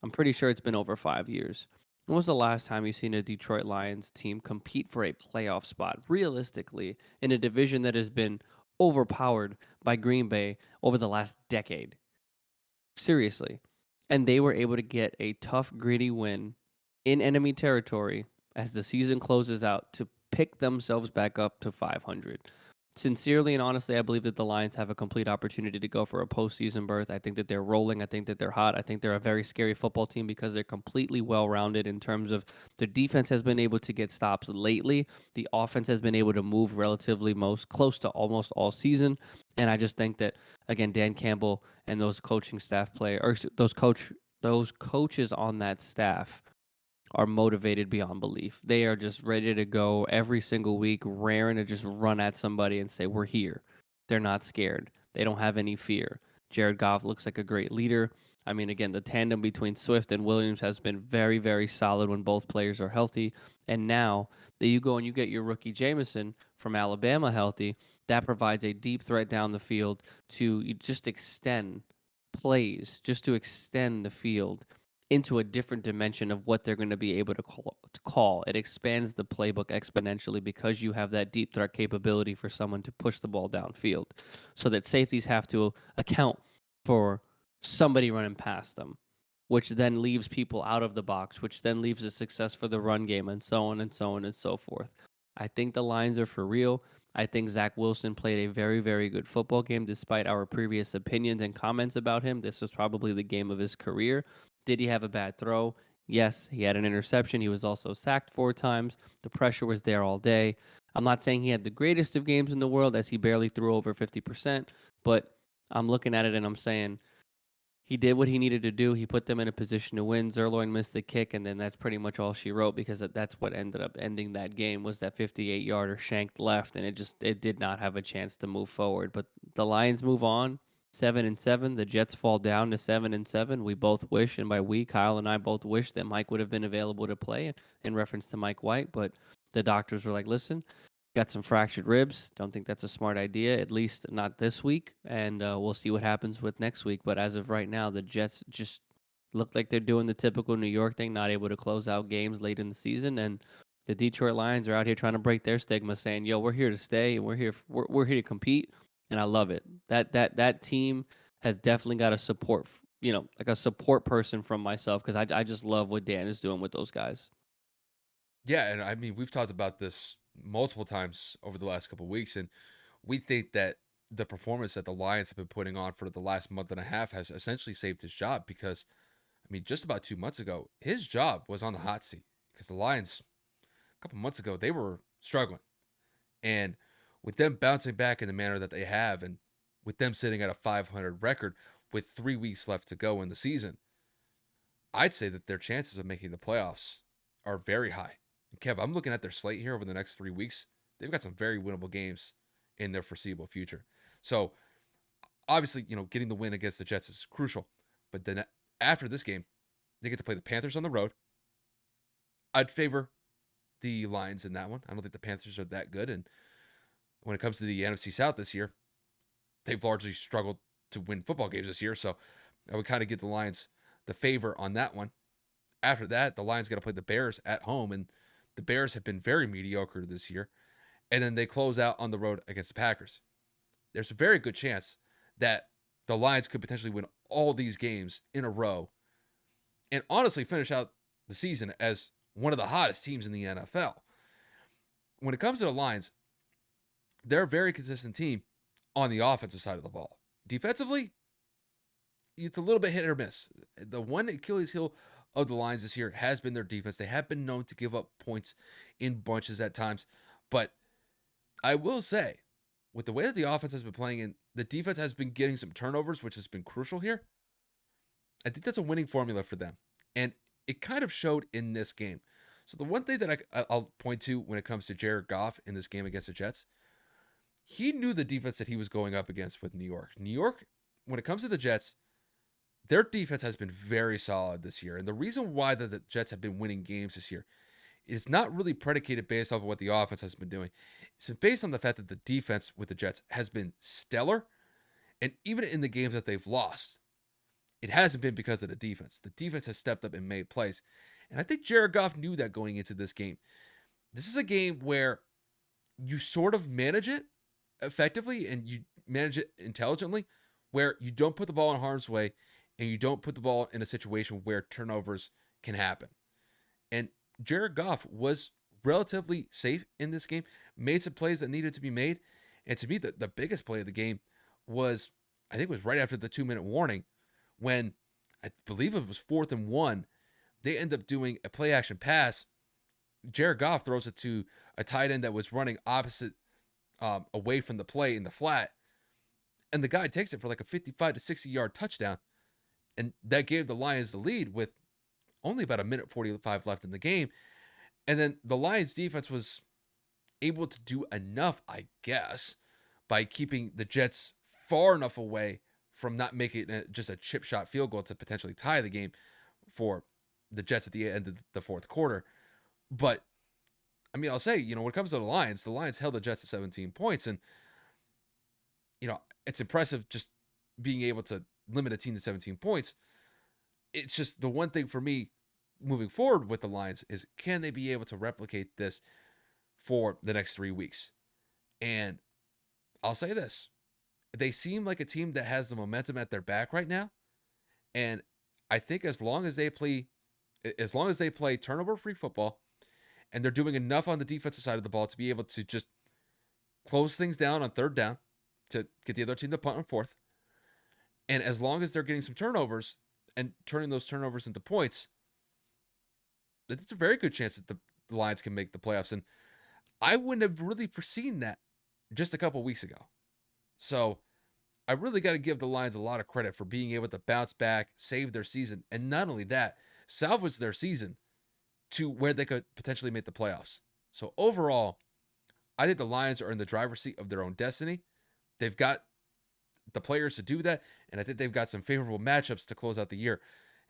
Speaker 2: I'm pretty sure it's been over 5 years. When was the last time you seen a Detroit Lions team compete for a playoff spot realistically in a division that has been overpowered by Green Bay over the last decade? Seriously. And they were able to get a tough, gritty win in enemy territory as the season closes out to pick themselves back up to 500. Sincerely and honestly, I believe that the Lions have a complete opportunity to go for a postseason berth. I think that they're rolling. I think that they're hot. I think they're a very scary football team because they're completely well rounded in terms of the defense has been able to get stops lately. The offense has been able to move relatively most close to almost all season. And I just think that, again, Dan Campbell and those coaching staff those coaches on that staff are motivated beyond belief. They are just ready to go every single week, raring to just run at somebody and say, "We're here." They're not scared. They don't have any fear. Jared Goff looks like a great leader. I mean, again, the tandem between Swift and Williams has been very, very solid when both players are healthy. And now that you go and you get your rookie Jameson from Alabama healthy, that provides a deep threat down the field to just extend plays, just to extend the field into a different dimension of what they're going to be able to call. It expands the playbook exponentially because you have that deep threat capability for someone to push the ball downfield, so that safeties have to account for somebody running past them, which then leaves people out of the box, which then leaves a success for the run game, and so on and so on and so forth. I think the Lions are for real. I think Zach Wilson played a very, very good football game despite our previous opinions and comments about him. This was probably the game of his career. Did he have a bad throw? Yes, he had an interception. He was also sacked 4 times. The pressure was there all day. I'm not saying he had the greatest of games in the world as he barely threw over 50%, but I'm looking at it and I'm saying he did what he needed to do. He put them in a position to win. Zerloin missed the kick, and then that's pretty much all she wrote because that's what ended up ending that game was that 58-yarder shanked left, and it did not have a chance to move forward. But the Lions move on, 7-7. The Jets fall down to 7-7. We both wish, and by we, Kyle and I both wish that Mike would have been available to play in reference to Mike White, but the doctors were like, listen, got some fractured ribs. Don't think that's a smart idea, at least not this week. And we'll see what happens with next week. But as of right now, the Jets just look like they're doing the typical New York thing, not able to close out games late in the season. And the Detroit Lions are out here trying to break their stigma, saying, "Yo, we're here to stay, and we're here to compete." And I love it. That team has definitely got a support, like a support person from myself because I just love what Dan is doing with those guys.
Speaker 1: Yeah, and I mean, we've talked about this multiple times over the last couple of weeks, and we think that the performance that the Lions have been putting on for the last month and a half has essentially saved his job because, I mean, just about 2 months ago, his job was on the hot seat because the Lions, a couple months ago, they were struggling. And with them bouncing back in the manner that they have, and with them sitting at a 500 record with 3 weeks left to go in the season, I'd say that their chances of making the playoffs are very high. And Kev, I'm looking at their slate here over the next 3 weeks. They've got some very winnable games in their foreseeable future. So obviously, getting the win against the Jets is crucial. But then after this game, they get to play the Panthers on the road. I'd favor the Lions in that one. I don't think the Panthers are that good. And when it comes to the NFC South this year, they've largely struggled to win football games this year. So I would kind of give the Lions the favor on that one. After that, the Lions got to play the Bears at home, and the Bears have been very mediocre this year. And then they close out on the road against the Packers. There's a very good chance that the Lions could potentially win all these games in a row and honestly finish out the season as one of the hottest teams in the NFL. When it comes to the Lions, they're a very consistent team on the offensive side of the ball. Defensively, it's a little bit hit or miss. The one Achilles heel of the Lions this year has been their defense. They have been known to give up points in bunches at times. But I will say, with the way that the offense has been playing and the defense has been getting some turnovers, which has been crucial here, I think that's a winning formula for them. And it kind of showed in this game. So the one thing that I'll point to when it comes to Jared Goff in this game against the Jets, he knew the defense that he was going up against with New York. New York, when it comes to the Jets, their defense has been very solid this year. And the reason why the Jets have been winning games this year is not really predicated based off of what the offense has been doing. It's been based on the fact that the defense with the Jets has been stellar. And even in the games that they've lost, it hasn't been because of the defense. The defense has stepped up and made plays. And I think Jared Goff knew that going into this game. This is a game where you sort of manage it effectively and you manage it intelligently, where you don't put the ball in harm's way and you don't put the ball in a situation where turnovers can happen. And Jared Goff was relatively safe in this game, made some plays that needed to be made. And to me, the biggest play of the game was, I think it was right after the 2-minute warning when I believe it was 4th and 1. They end up doing a play action pass. Jared Goff throws it to a tight end that was running opposite away from the play in the flat. And the guy takes it for like a 55 to 60 yard touchdown. And that gave the Lions the lead with only about a minute 45 left in the game. And then the Lions defense was able to do enough, I guess, by keeping the Jets far enough away from not making it just a chip shot field goal to potentially tie the game for the Jets at the end of the fourth quarter. But I mean, I'll say, when it comes to the Lions held the Jets to 17 points. And, it's impressive just being able to limit a team to 17 points. It's just the one thing for me moving forward with the Lions is, can they be able to replicate this for the next 3 weeks? And I'll say this. They seem like a team that has the momentum at their back right now. And I think as long as they play turnover-free football, and they're doing enough on the defensive side of the ball to be able to just close things down on 3rd down to get the other team to punt on 4th. And as long as they're getting some turnovers and turning those turnovers into points, it's a very good chance that the Lions can make the playoffs. And I wouldn't have really foreseen that just a couple weeks ago. So I really got to give the Lions a lot of credit for being able to bounce back, save their season, and not only that, salvage their season to where they could potentially make the playoffs. So overall, I think the Lions are in the driver's seat of their own destiny. They've got the players to do that, and I think they've got some favorable matchups to close out the year.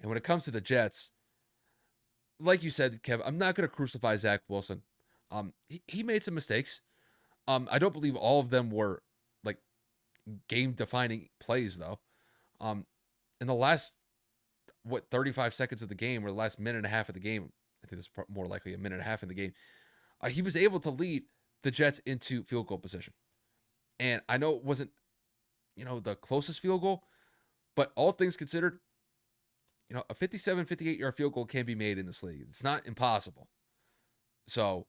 Speaker 1: And when it comes to the Jets, like you said, Kev, I'm not going to crucify Zach Wilson. He made some mistakes. I don't believe all of them were like game-defining plays, though. In the last 35 seconds of the game, or the last minute and a half of the game, I think it's more likely a minute and a half in the game, he was able to lead the Jets into field goal position. And I know it wasn't, the closest field goal, but all things considered, a 57, 58-yard field goal can be made in this league. It's not impossible. So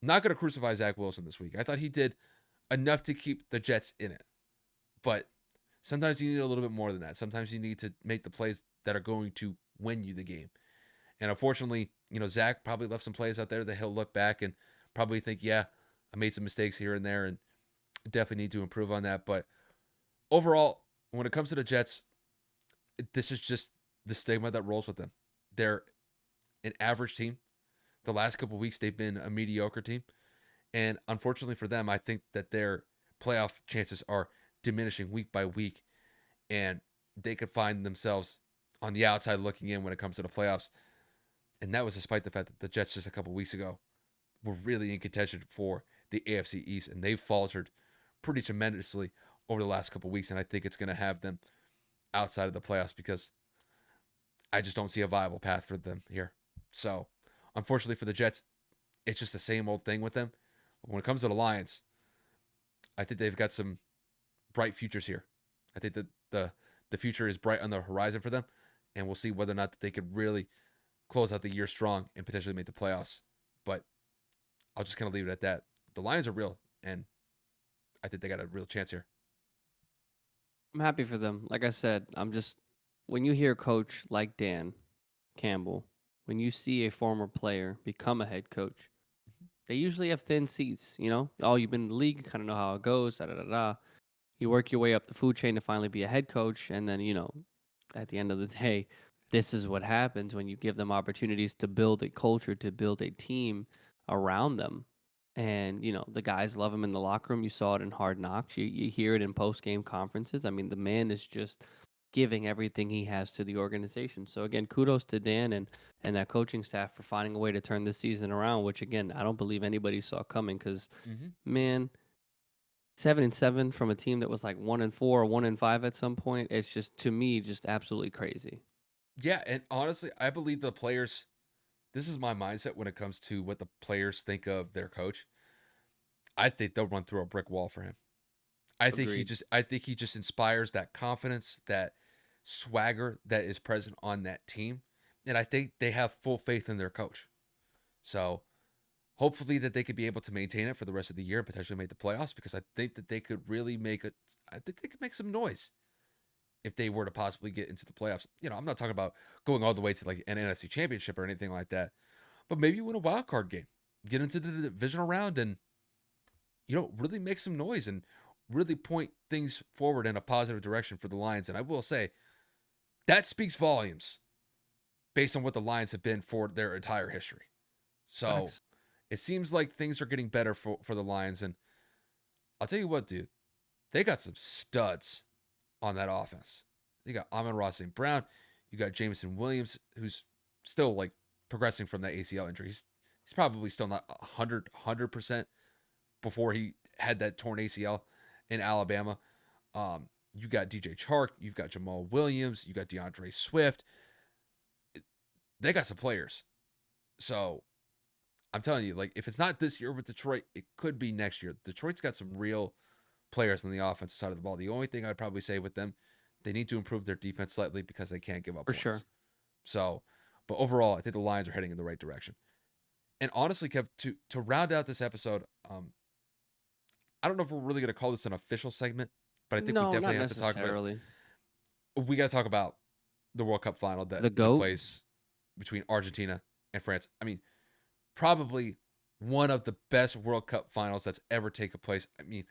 Speaker 1: I'm not going to crucify Zach Wilson this week. I thought he did enough to keep the Jets in it. But sometimes you need a little bit more than that. Sometimes you need to make the plays that are going to win you the game. And unfortunately, Zach probably left some plays out there that he'll look back and probably think, yeah, I made some mistakes here and there and definitely need to improve on that. But overall, when it comes to the Jets, this is just the stigma that rolls with them. They're an average team. The last couple of weeks, they've been a mediocre team. And unfortunately for them, I think that their playoff chances are diminishing week by week. And they could find themselves on the outside looking in when it comes to the playoffs. And that was despite the fact that the Jets just a couple of weeks ago were really in contention for the AFC East. And they've faltered pretty tremendously over the last couple of weeks. And I think it's going to have them outside of the playoffs because I just don't see a viable path for them here. So, unfortunately for the Jets, it's just the same old thing with them. When it comes to the Lions, I think they've got some bright futures here. I think that the future is bright on the horizon for them, and we'll see whether or not they could really close out the year strong and potentially make the playoffs. But I'll just kind of leave it at that. The Lions are real, and I think they got a real chance here.
Speaker 2: I'm happy for them. Like I said, when you hear a coach like Dan Campbell, when you see a former player become a head coach, they usually have thin seats, Oh, you've been in the league, you kind of know how it goes, da da da da. You work your way up the food chain to finally be a head coach, and then, at the end of the day, this is what happens when you give them opportunities to build a culture, to build a team around them. And, the guys love him in the locker room. You saw it in Hard Knocks. You hear it in post-game conferences. I mean, the man is just giving everything he has to the organization. So again, kudos to Dan and that coaching staff for finding a way to turn this season around, which again, I don't believe anybody saw coming because
Speaker 1: Hmm.
Speaker 2: man, 7-7 from a team that was like 1-4 or 1-5 at some point, it's just to me just absolutely crazy.
Speaker 1: Yeah, and honestly, I believe the players. This is my mindset when it comes to what the players think of their coach. I think they'll run through a brick wall for him.
Speaker 2: Agreed.
Speaker 1: I think he just inspires that confidence, that swagger that is present on that team. And I think they have full faith in their coach. So hopefully that they could be able to maintain it for the rest of the year and potentially make the playoffs because I think that they could really make it. I think they could make some noise if they were to possibly get into the playoffs. I'm not talking about going all the way to like an NFC championship or anything like that, but maybe win a wild card game, get into the divisional round and really make some noise and really point things forward in a positive direction for the Lions. And I will say that speaks volumes based on what the Lions have been for their entire history. So
Speaker 2: Facts.
Speaker 1: it seems like things are getting better for the Lions. And I'll tell you what, dude, they got some studs on that offense. You got Amon-Ra St. Brown. You got Jameson Williams, who's still like progressing from that ACL injury. He's probably still not 100% before he had that torn ACL in Alabama. You got DJ Chark, you've got Jamal Williams, you got DeAndre Swift. They got some players. So I'm telling you, like, if it's not this year with Detroit, it could be next year. Detroit's got some real players on the offensive side of the ball. The only thing I'd probably say with them, they need to improve their defense slightly because they can't give up
Speaker 2: For sure.
Speaker 1: points. So, but overall, I think the Lions are heading in the right direction. And honestly, Kev, to round out this episode, I don't know if we're really going to call this an official segment, but I think we
Speaker 2: No, not
Speaker 1: definitely have to talk about.
Speaker 2: necessarily.
Speaker 1: We got to talk about the World Cup final
Speaker 2: The
Speaker 1: that took
Speaker 2: GOAT.
Speaker 1: place between Argentina and France. I mean, probably one of the best World Cup finals that's ever taken place. I mean,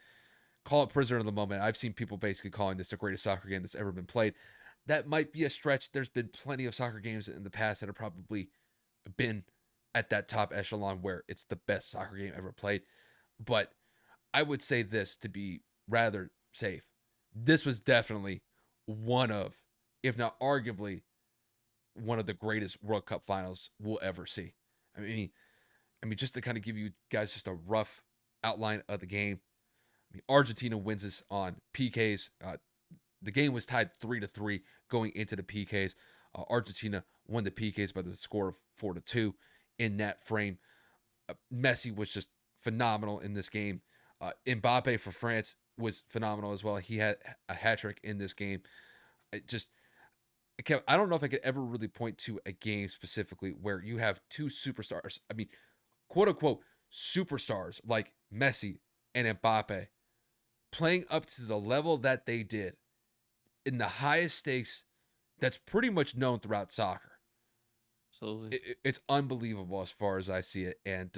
Speaker 1: call it prisoner of the moment. I've seen people basically calling this the greatest soccer game that's ever been played. That might be a stretch. There's been plenty of soccer games in the past that have probably been at that top echelon where it's the best soccer game ever played. But I would say this to be rather safe. This was definitely one of, if not arguably, one of the greatest World Cup finals we'll ever see. I mean, just to kind of give you guys just a rough outline of the game. I mean, Argentina wins this on PKs. The game was tied 3-3 going into the PKs. Argentina won the PKs by the score of 4-2 in that frame. Messi was just phenomenal in this game. Mbappe for France was phenomenal as well. He had a hat trick in this game. I don't know if I could ever really point to a game specifically where you have two superstars. I mean, quote unquote superstars like Messi and Mbappe playing up to the level that they did in the highest stakes that's pretty much known throughout soccer.
Speaker 2: Absolutely.
Speaker 1: It's unbelievable as far as I see it. And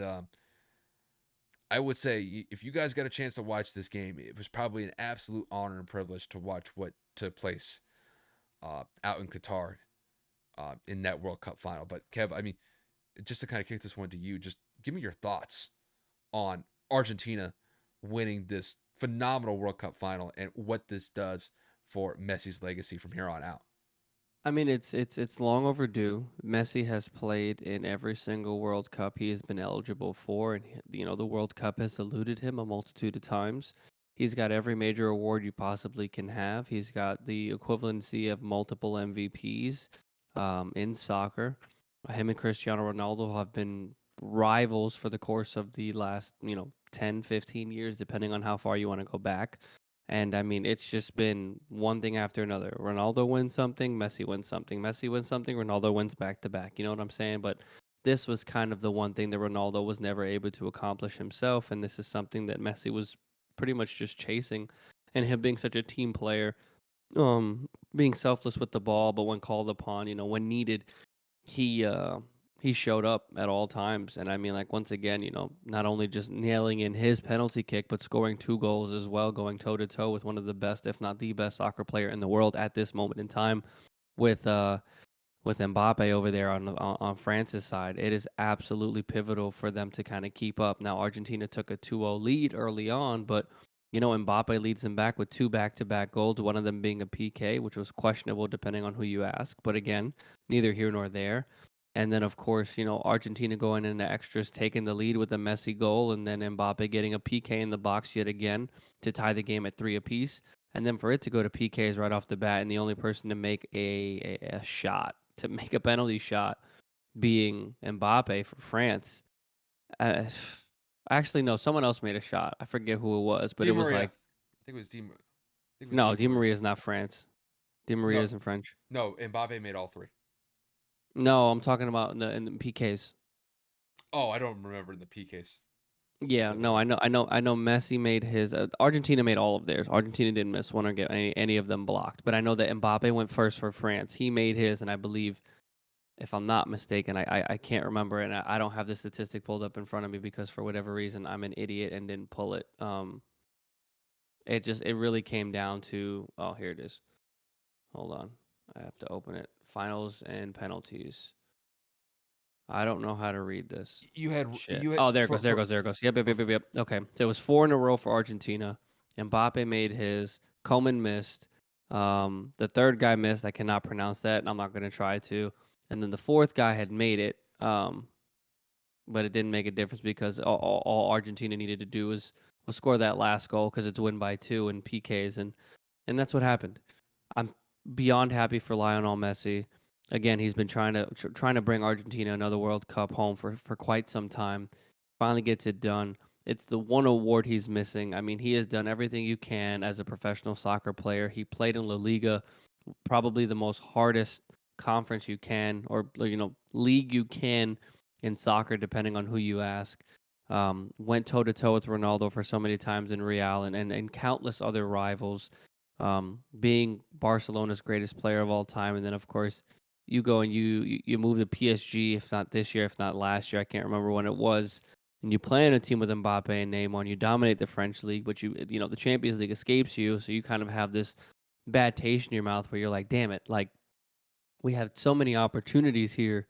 Speaker 1: I would say if you guys got a chance to watch this game, it was probably an absolute honor and privilege to watch what took place out in Qatar in that World Cup final. But Kev, I mean, just to kind of kick this one to you, just give me your thoughts on Argentina winning this phenomenal World Cup final and what this does for Messi's legacy from here on out.
Speaker 2: I mean, it's long overdue. Messi has played in every single World Cup he has been eligible for, and the World Cup has eluded him a multitude of times. He's got every major award you possibly can have. He's got the equivalency of multiple MVPs in soccer. Him and Cristiano Ronaldo have been rivals for the course of the last 10, 15 years, depending on how far you want to go back. And I mean, it's just been one thing after another. Ronaldo wins something, Messi wins something. Messi wins something, Ronaldo wins back to back. You know what I'm saying? But this was kind of the one thing that Ronaldo was never able to accomplish himself. And this is something that Messi was pretty much just chasing. And him being such a team player, being selfless with the ball, but when called upon, when needed, he uh he showed up at all times. And I mean, like, once again, not only just nailing in his penalty kick but scoring two goals as well, going toe to toe with one of the best, if not the best, soccer player in the world at this moment in time with with Mbappe over there on France's side. It is absolutely pivotal for them to kind of keep up. Now, Argentina took a 2-0 lead early on, but Mbappe leads them back with two back-to-back goals, one of them being a PK, which was questionable depending on who you ask. But again, neither here nor there. And then, of course, Argentina going into extras, taking the lead with a Messi goal, and then Mbappe getting a PK in the box yet again to tie the game at 3 apiece. And then for it to go to PKs right off the bat, and the only person to make a shot, to make a penalty shot, being Mbappe for France. Uh, Actually, no, someone else made a shot. I forget who it was, but
Speaker 1: Di
Speaker 2: it was
Speaker 1: Maria.
Speaker 2: like,
Speaker 1: I think it was Di. I think it was
Speaker 2: no,
Speaker 1: Di
Speaker 2: Di
Speaker 1: Maria.
Speaker 2: Maria is not France. Di Maria
Speaker 1: No,
Speaker 2: isn't French.
Speaker 1: no. Mbappe made all three.
Speaker 2: No, I'm talking about in the PKs.
Speaker 1: Oh, I don't remember in the PKs
Speaker 2: Yeah, no,
Speaker 1: specifically.
Speaker 2: I know. Messi made his. Argentina made all of theirs. Argentina didn't miss one or get any of them blocked. But I know that Mbappe went first for France. He made his, and I believe, if I'm not mistaken, I can't remember, and I don't have the statistic pulled up in front of me because for whatever reason I'm an idiot and didn't pull it. It really came down to, oh, here it is. Hold on, I have to open it. Finals and penalties. I don't know how to read this.
Speaker 1: You had
Speaker 2: Shit.
Speaker 1: you had
Speaker 2: Oh, there it
Speaker 1: for
Speaker 2: goes. There it
Speaker 1: for
Speaker 2: goes. There it goes. Yep, yep,
Speaker 1: for
Speaker 2: yep, yep, yep. Okay. So it was four in a row for Argentina. Mbappe made his. Coman missed. The third guy missed. I cannot pronounce that, and I'm not going to try to. And then the fourth guy had made it, but it didn't make a difference because all Argentina needed to do was score that last goal because it's win by 2 in PKs, and that's what happened. I'm beyond happy for Lionel Messi. Again, he's been trying to bring Argentina another World Cup home for quite some time. Finally gets it done. It's the one award he's missing. I mean, he has done everything you can as a professional soccer player. He played in La Liga, probably the most hardest conference you can, or league you can in soccer, depending on who you ask. Went toe to toe with Ronaldo for so many times in Real and countless other rivals, being Barcelona's greatest player of all time. And then, of course, you go and you move to PSG, if not this year, if not last year. I can't remember when it was. And you play on a team with Mbappe and Neymar, and you dominate the French league, but the Champions League escapes you. So you kind of have this bad taste in your mouth where you're like, damn it, like we have so many opportunities here.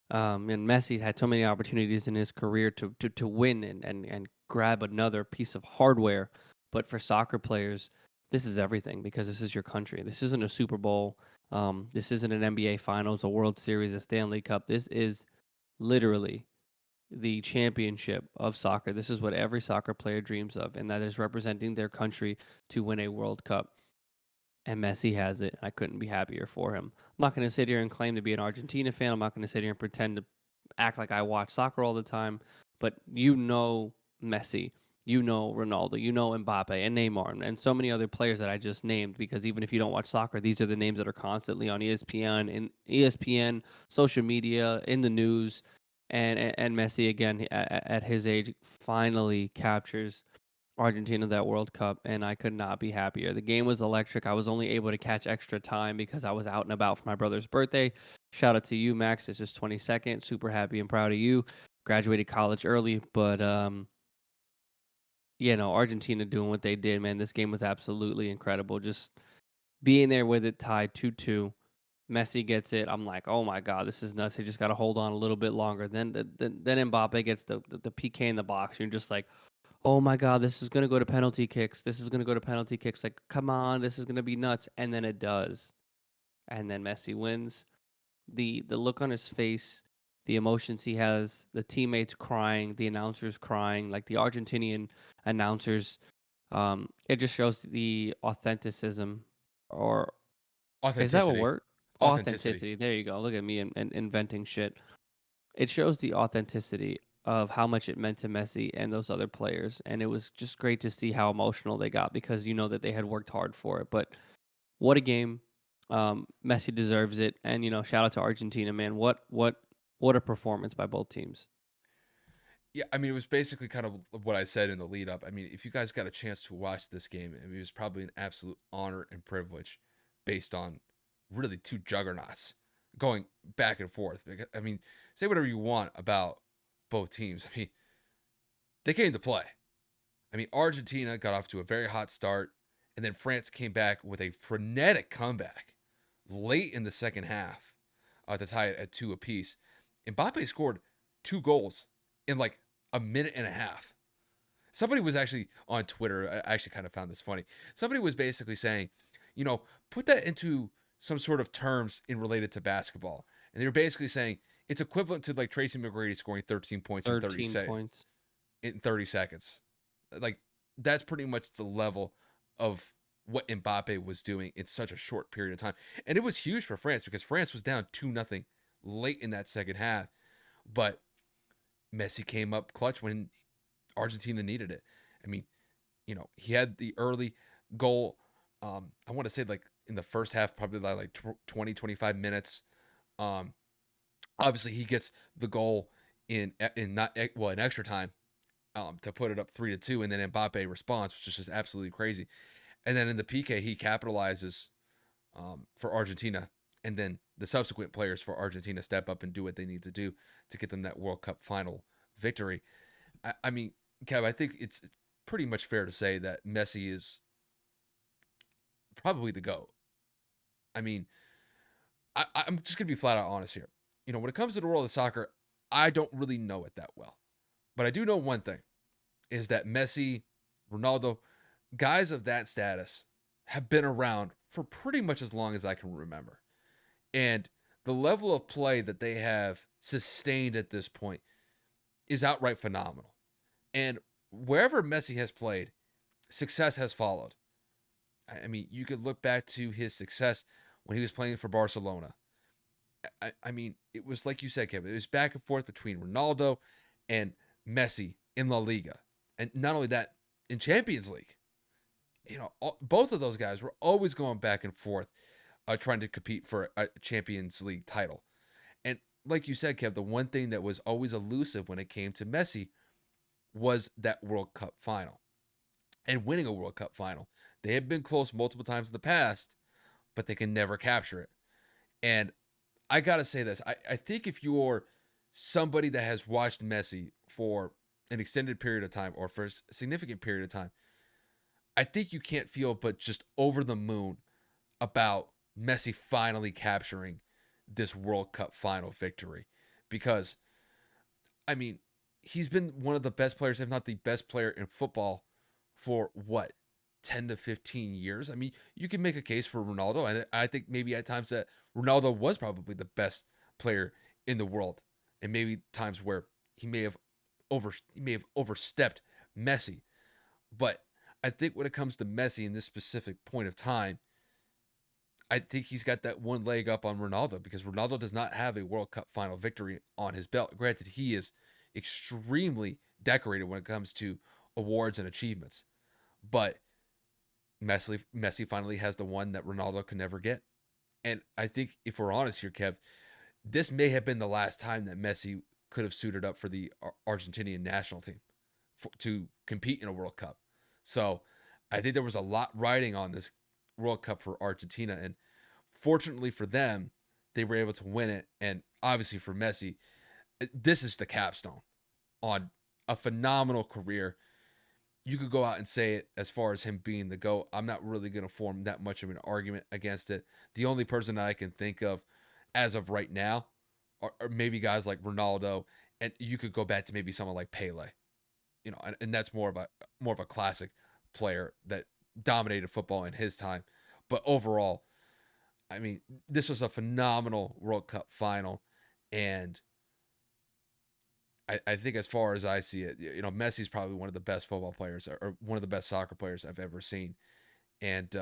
Speaker 2: And Messi had so many opportunities in his career to win and grab another piece of hardware. But for soccer players, this is everything because this is your country. This isn't a Super Bowl. This isn't an NBA Finals, a World Series, a Stanley Cup. This is literally the championship of soccer. This is what every soccer player dreams of, and that is representing their country to win a World Cup. And Messi has it. I couldn't be happier for him. I'm not going to sit here and claim to be an Argentina fan. I'm not going to sit here and pretend to act like I watch soccer all the time. But Messi, Ronaldo, Mbappe and Neymar and so many other players that I just named. Because even if you don't watch soccer, these are the names that are constantly on ESPN, social media, in the news. And Messi again at his age finally captures Argentina that World Cup, and I could not be happier. The game was electric. I was only able to catch extra time because I was out and about for my brother's birthday. Shout out to you, Max. It's just 22nd. Super happy and proud of you. Graduated college early, but Argentina doing what they did, man. This game was absolutely incredible. Just being there with it tied 2-2. Messi gets it. I'm like, oh my god, this is nuts. He just got to hold on a little bit longer. Then Mbappe gets the PK in the box. You're just like, oh my god, this is gonna go to penalty kicks. This is gonna go to penalty kicks. Like, come on, this is gonna be nuts. And then it does. And then Messi wins. The look on his face, the emotions he has, the teammates crying, the announcers crying, like the Argentinian announcers. It just shows the authenticism, or is that a
Speaker 1: Authenticity.
Speaker 2: word?
Speaker 1: Authenticity.
Speaker 2: Authenticity. There you go. Look at me and inventing shit. It shows the authenticity of how much it meant to Messi and those other players. And it was just great to see how emotional they got because you know that they had worked hard for it. But what a game. Messi deserves it. And shout out to Argentina, man. What a performance by both teams.
Speaker 1: Yeah, I mean, it was basically kind of what I said in the lead up. I mean, if you guys got a chance to watch this game, I mean, it was probably an absolute honor and privilege based on really two juggernauts going back and forth. I mean, say whatever you want about both teams. I mean, they came to play. I mean, Argentina got off to a very hot start, and then France came back with a frenetic comeback late in the second half. to tie it at 2 apiece. Mbappe scored 2 goals in like a minute and a half. Somebody was actually on Twitter. I actually kind of found this funny. Somebody was basically saying, put that into some sort of terms in related to basketball. And they were basically saying it's equivalent to like Tracy McGrady scoring 13 points
Speaker 2: 13 points.
Speaker 1: in 30 seconds. Like that's pretty much the level of what Mbappe was doing in such a short period of time. And it was huge for France because France was down 2-0 late in that second half. But Messi came up clutch when Argentina needed it. I mean, he had the early goal. I want to say like in the first half, probably like 20, 25 minutes. Obviously he gets the goal in extra time, to put it up 3-2, and then Mbappe responds, which is just absolutely crazy. And then in the PK, he capitalizes for Argentina, and then the subsequent players for Argentina step up and do what they need to do to get them that World Cup final victory. I mean, Kev, I think it's pretty much fair to say that Messi is probably the GOAT. I mean, I'm just going to be flat out honest here. When it comes to the world of soccer, I don't really know it that well. But I do know one thing is that Messi, Ronaldo, guys of that status have been around for pretty much as long as I can remember. And the level of play that they have sustained at this point is outright phenomenal. And wherever Messi has played, success has followed. I mean, you could look back to his success when he was playing for Barcelona. I mean, it was like you said, Kevin, it was back and forth between Ronaldo and Messi in La Liga. And not only that, in Champions League. Both of those guys were always going back and forth, trying to compete for a Champions League title. And like you said, Kev, the one thing that was always elusive when it came to Messi was that World Cup final and winning a World Cup final. They have been close multiple times in the past, but they can never capture it. And I got to say this. I think if you're somebody that has watched Messi for an extended period of time or for a significant period of time, I think you can't feel but just over the moon about Messi finally capturing this World Cup final victory. Because, I mean, he's been one of the best players, if not the best player in football for what, 10 to 15 years? I mean, you can make a case for Ronaldo. And I think maybe at times that Ronaldo was probably the best player in the world. And maybe times where he may have overstepped Messi. But I think when it comes to Messi in this specific point of time, I think he's got that one leg up on Ronaldo because Ronaldo does not have a World Cup final victory on his belt. Granted, he is extremely decorated when it comes to awards and achievements. But Messi finally has the one that Ronaldo could never get. And I think if we're honest here, Kev, this may have been the last time that Messi could have suited up for the Argentinian national team to compete in a World Cup. So I think there was a lot riding on this World Cup for Argentina. And fortunately for them, they were able to win it. And obviously for Messi, this is the capstone on a phenomenal career. You could go out and say it as far as him being the GOAT. I'm not really going to form that much of an argument against it. The only person that I can think of as of right now are maybe guys like Ronaldo, and you could go back to maybe someone like Pele. And that's more of a classic player that dominated football in his time. But overall, I mean, this was a phenomenal World Cup final, and I think as far as I see it, Messi's probably one of the best football players or one of the best soccer players I've ever seen. And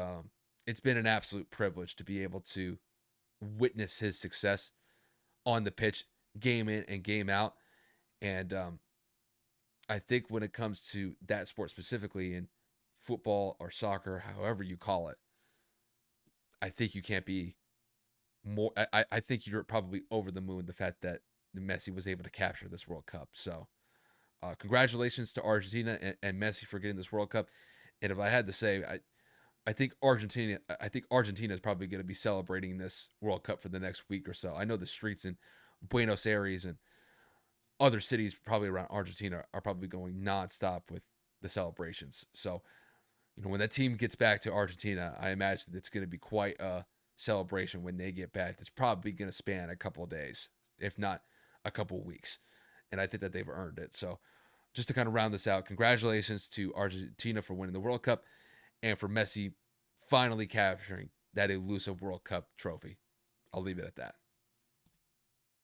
Speaker 1: it's been an absolute privilege to be able to witness his success on the pitch, game in and game out. And I think when it comes to that sport specifically in football or soccer, however you call it, I think you can't be more. I think you're probably over the moon the fact that Messi was able to capture this World Cup. So, congratulations to Argentina and Messi for getting this World Cup. And if I had to say, I think Argentina is probably going to be celebrating this World Cup for the next week or so. I know the streets in Buenos Aires and other cities probably around Argentina are probably going nonstop with the celebrations. So, when that team gets back to Argentina, I imagine it's going to be quite a celebration when they get back that's probably going to span a couple of days, if not a couple of weeks. And I think that they've earned it. So just to kind of round this out, congratulations to Argentina for winning the World Cup and for Messi finally capturing that elusive World Cup trophy. I'll leave it at that.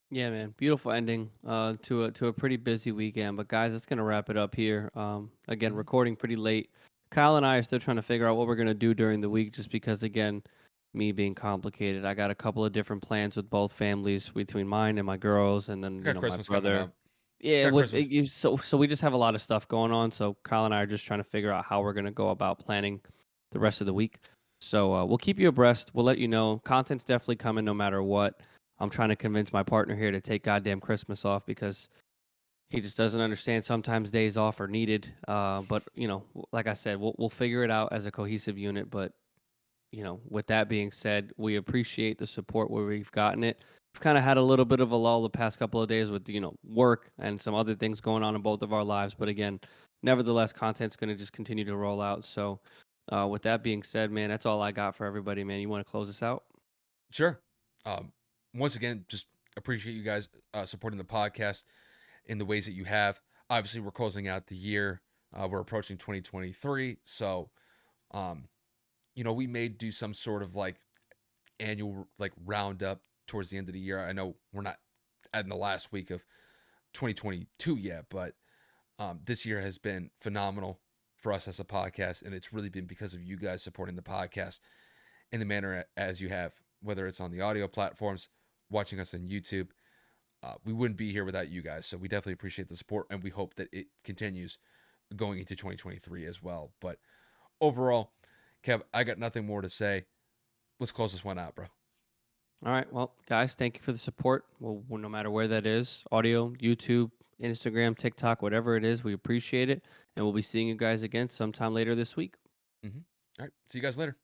Speaker 2: Yeah, man, beautiful ending to a pretty busy weekend. But guys, that's gonna wrap it up here. Again,
Speaker 1: Mhm.
Speaker 2: recording pretty late. Kyle and I are still trying to figure out what we're gonna do during the week, just because again, me being complicated. I got a couple of different plans with both families between mine and my girls, and then
Speaker 1: Got
Speaker 2: my
Speaker 1: Christmas coming
Speaker 2: brother.
Speaker 1: up.
Speaker 2: Yeah,
Speaker 1: Got
Speaker 2: with
Speaker 1: Christmas.
Speaker 2: so we just have a lot of stuff going on. So Kyle and I are just trying to figure out how we're gonna go about planning the rest of the week. So we'll keep you abreast. We'll let you know. Content's definitely coming no matter what. I'm trying to convince my partner here to take goddamn Christmas off because he just doesn't understand. Sometimes days off are needed. But like I said, we'll figure it out as a cohesive unit. But with that being said, we appreciate the support where we've gotten it. We've kind of had a little bit of a lull the past couple of days with, work and some other things going on in both of our lives. But again, nevertheless, content's going to just continue to roll out. So, with that being said, man, that's all I got for everybody, man. You want to close this out?
Speaker 1: Sure. Um, Once again, just appreciate you guys supporting the podcast in the ways that you have. Obviously, we're closing out the year. We're approaching 2023. So, um, we may do some sort of like annual like roundup towards the end of the year. I know we're not in the last week of 2022 yet, but this year has been phenomenal for us as a podcast, and it's really been because of you guys supporting the podcast in the manner as you have, whether it's on the audio platforms, watching us on YouTube. We wouldn't be here without you guys, so we definitely appreciate the support, and we hope that it continues going into 2023 as well. But overall, Kev, I got nothing more to say. Let's close this one out, bro.
Speaker 2: All right. Well, guys, thank you for the support. Well, no matter where that is, audio, YouTube, Instagram, TikTok, whatever it is, we appreciate it. And we'll be seeing you guys again sometime later this week.
Speaker 1: All right, see you guys later.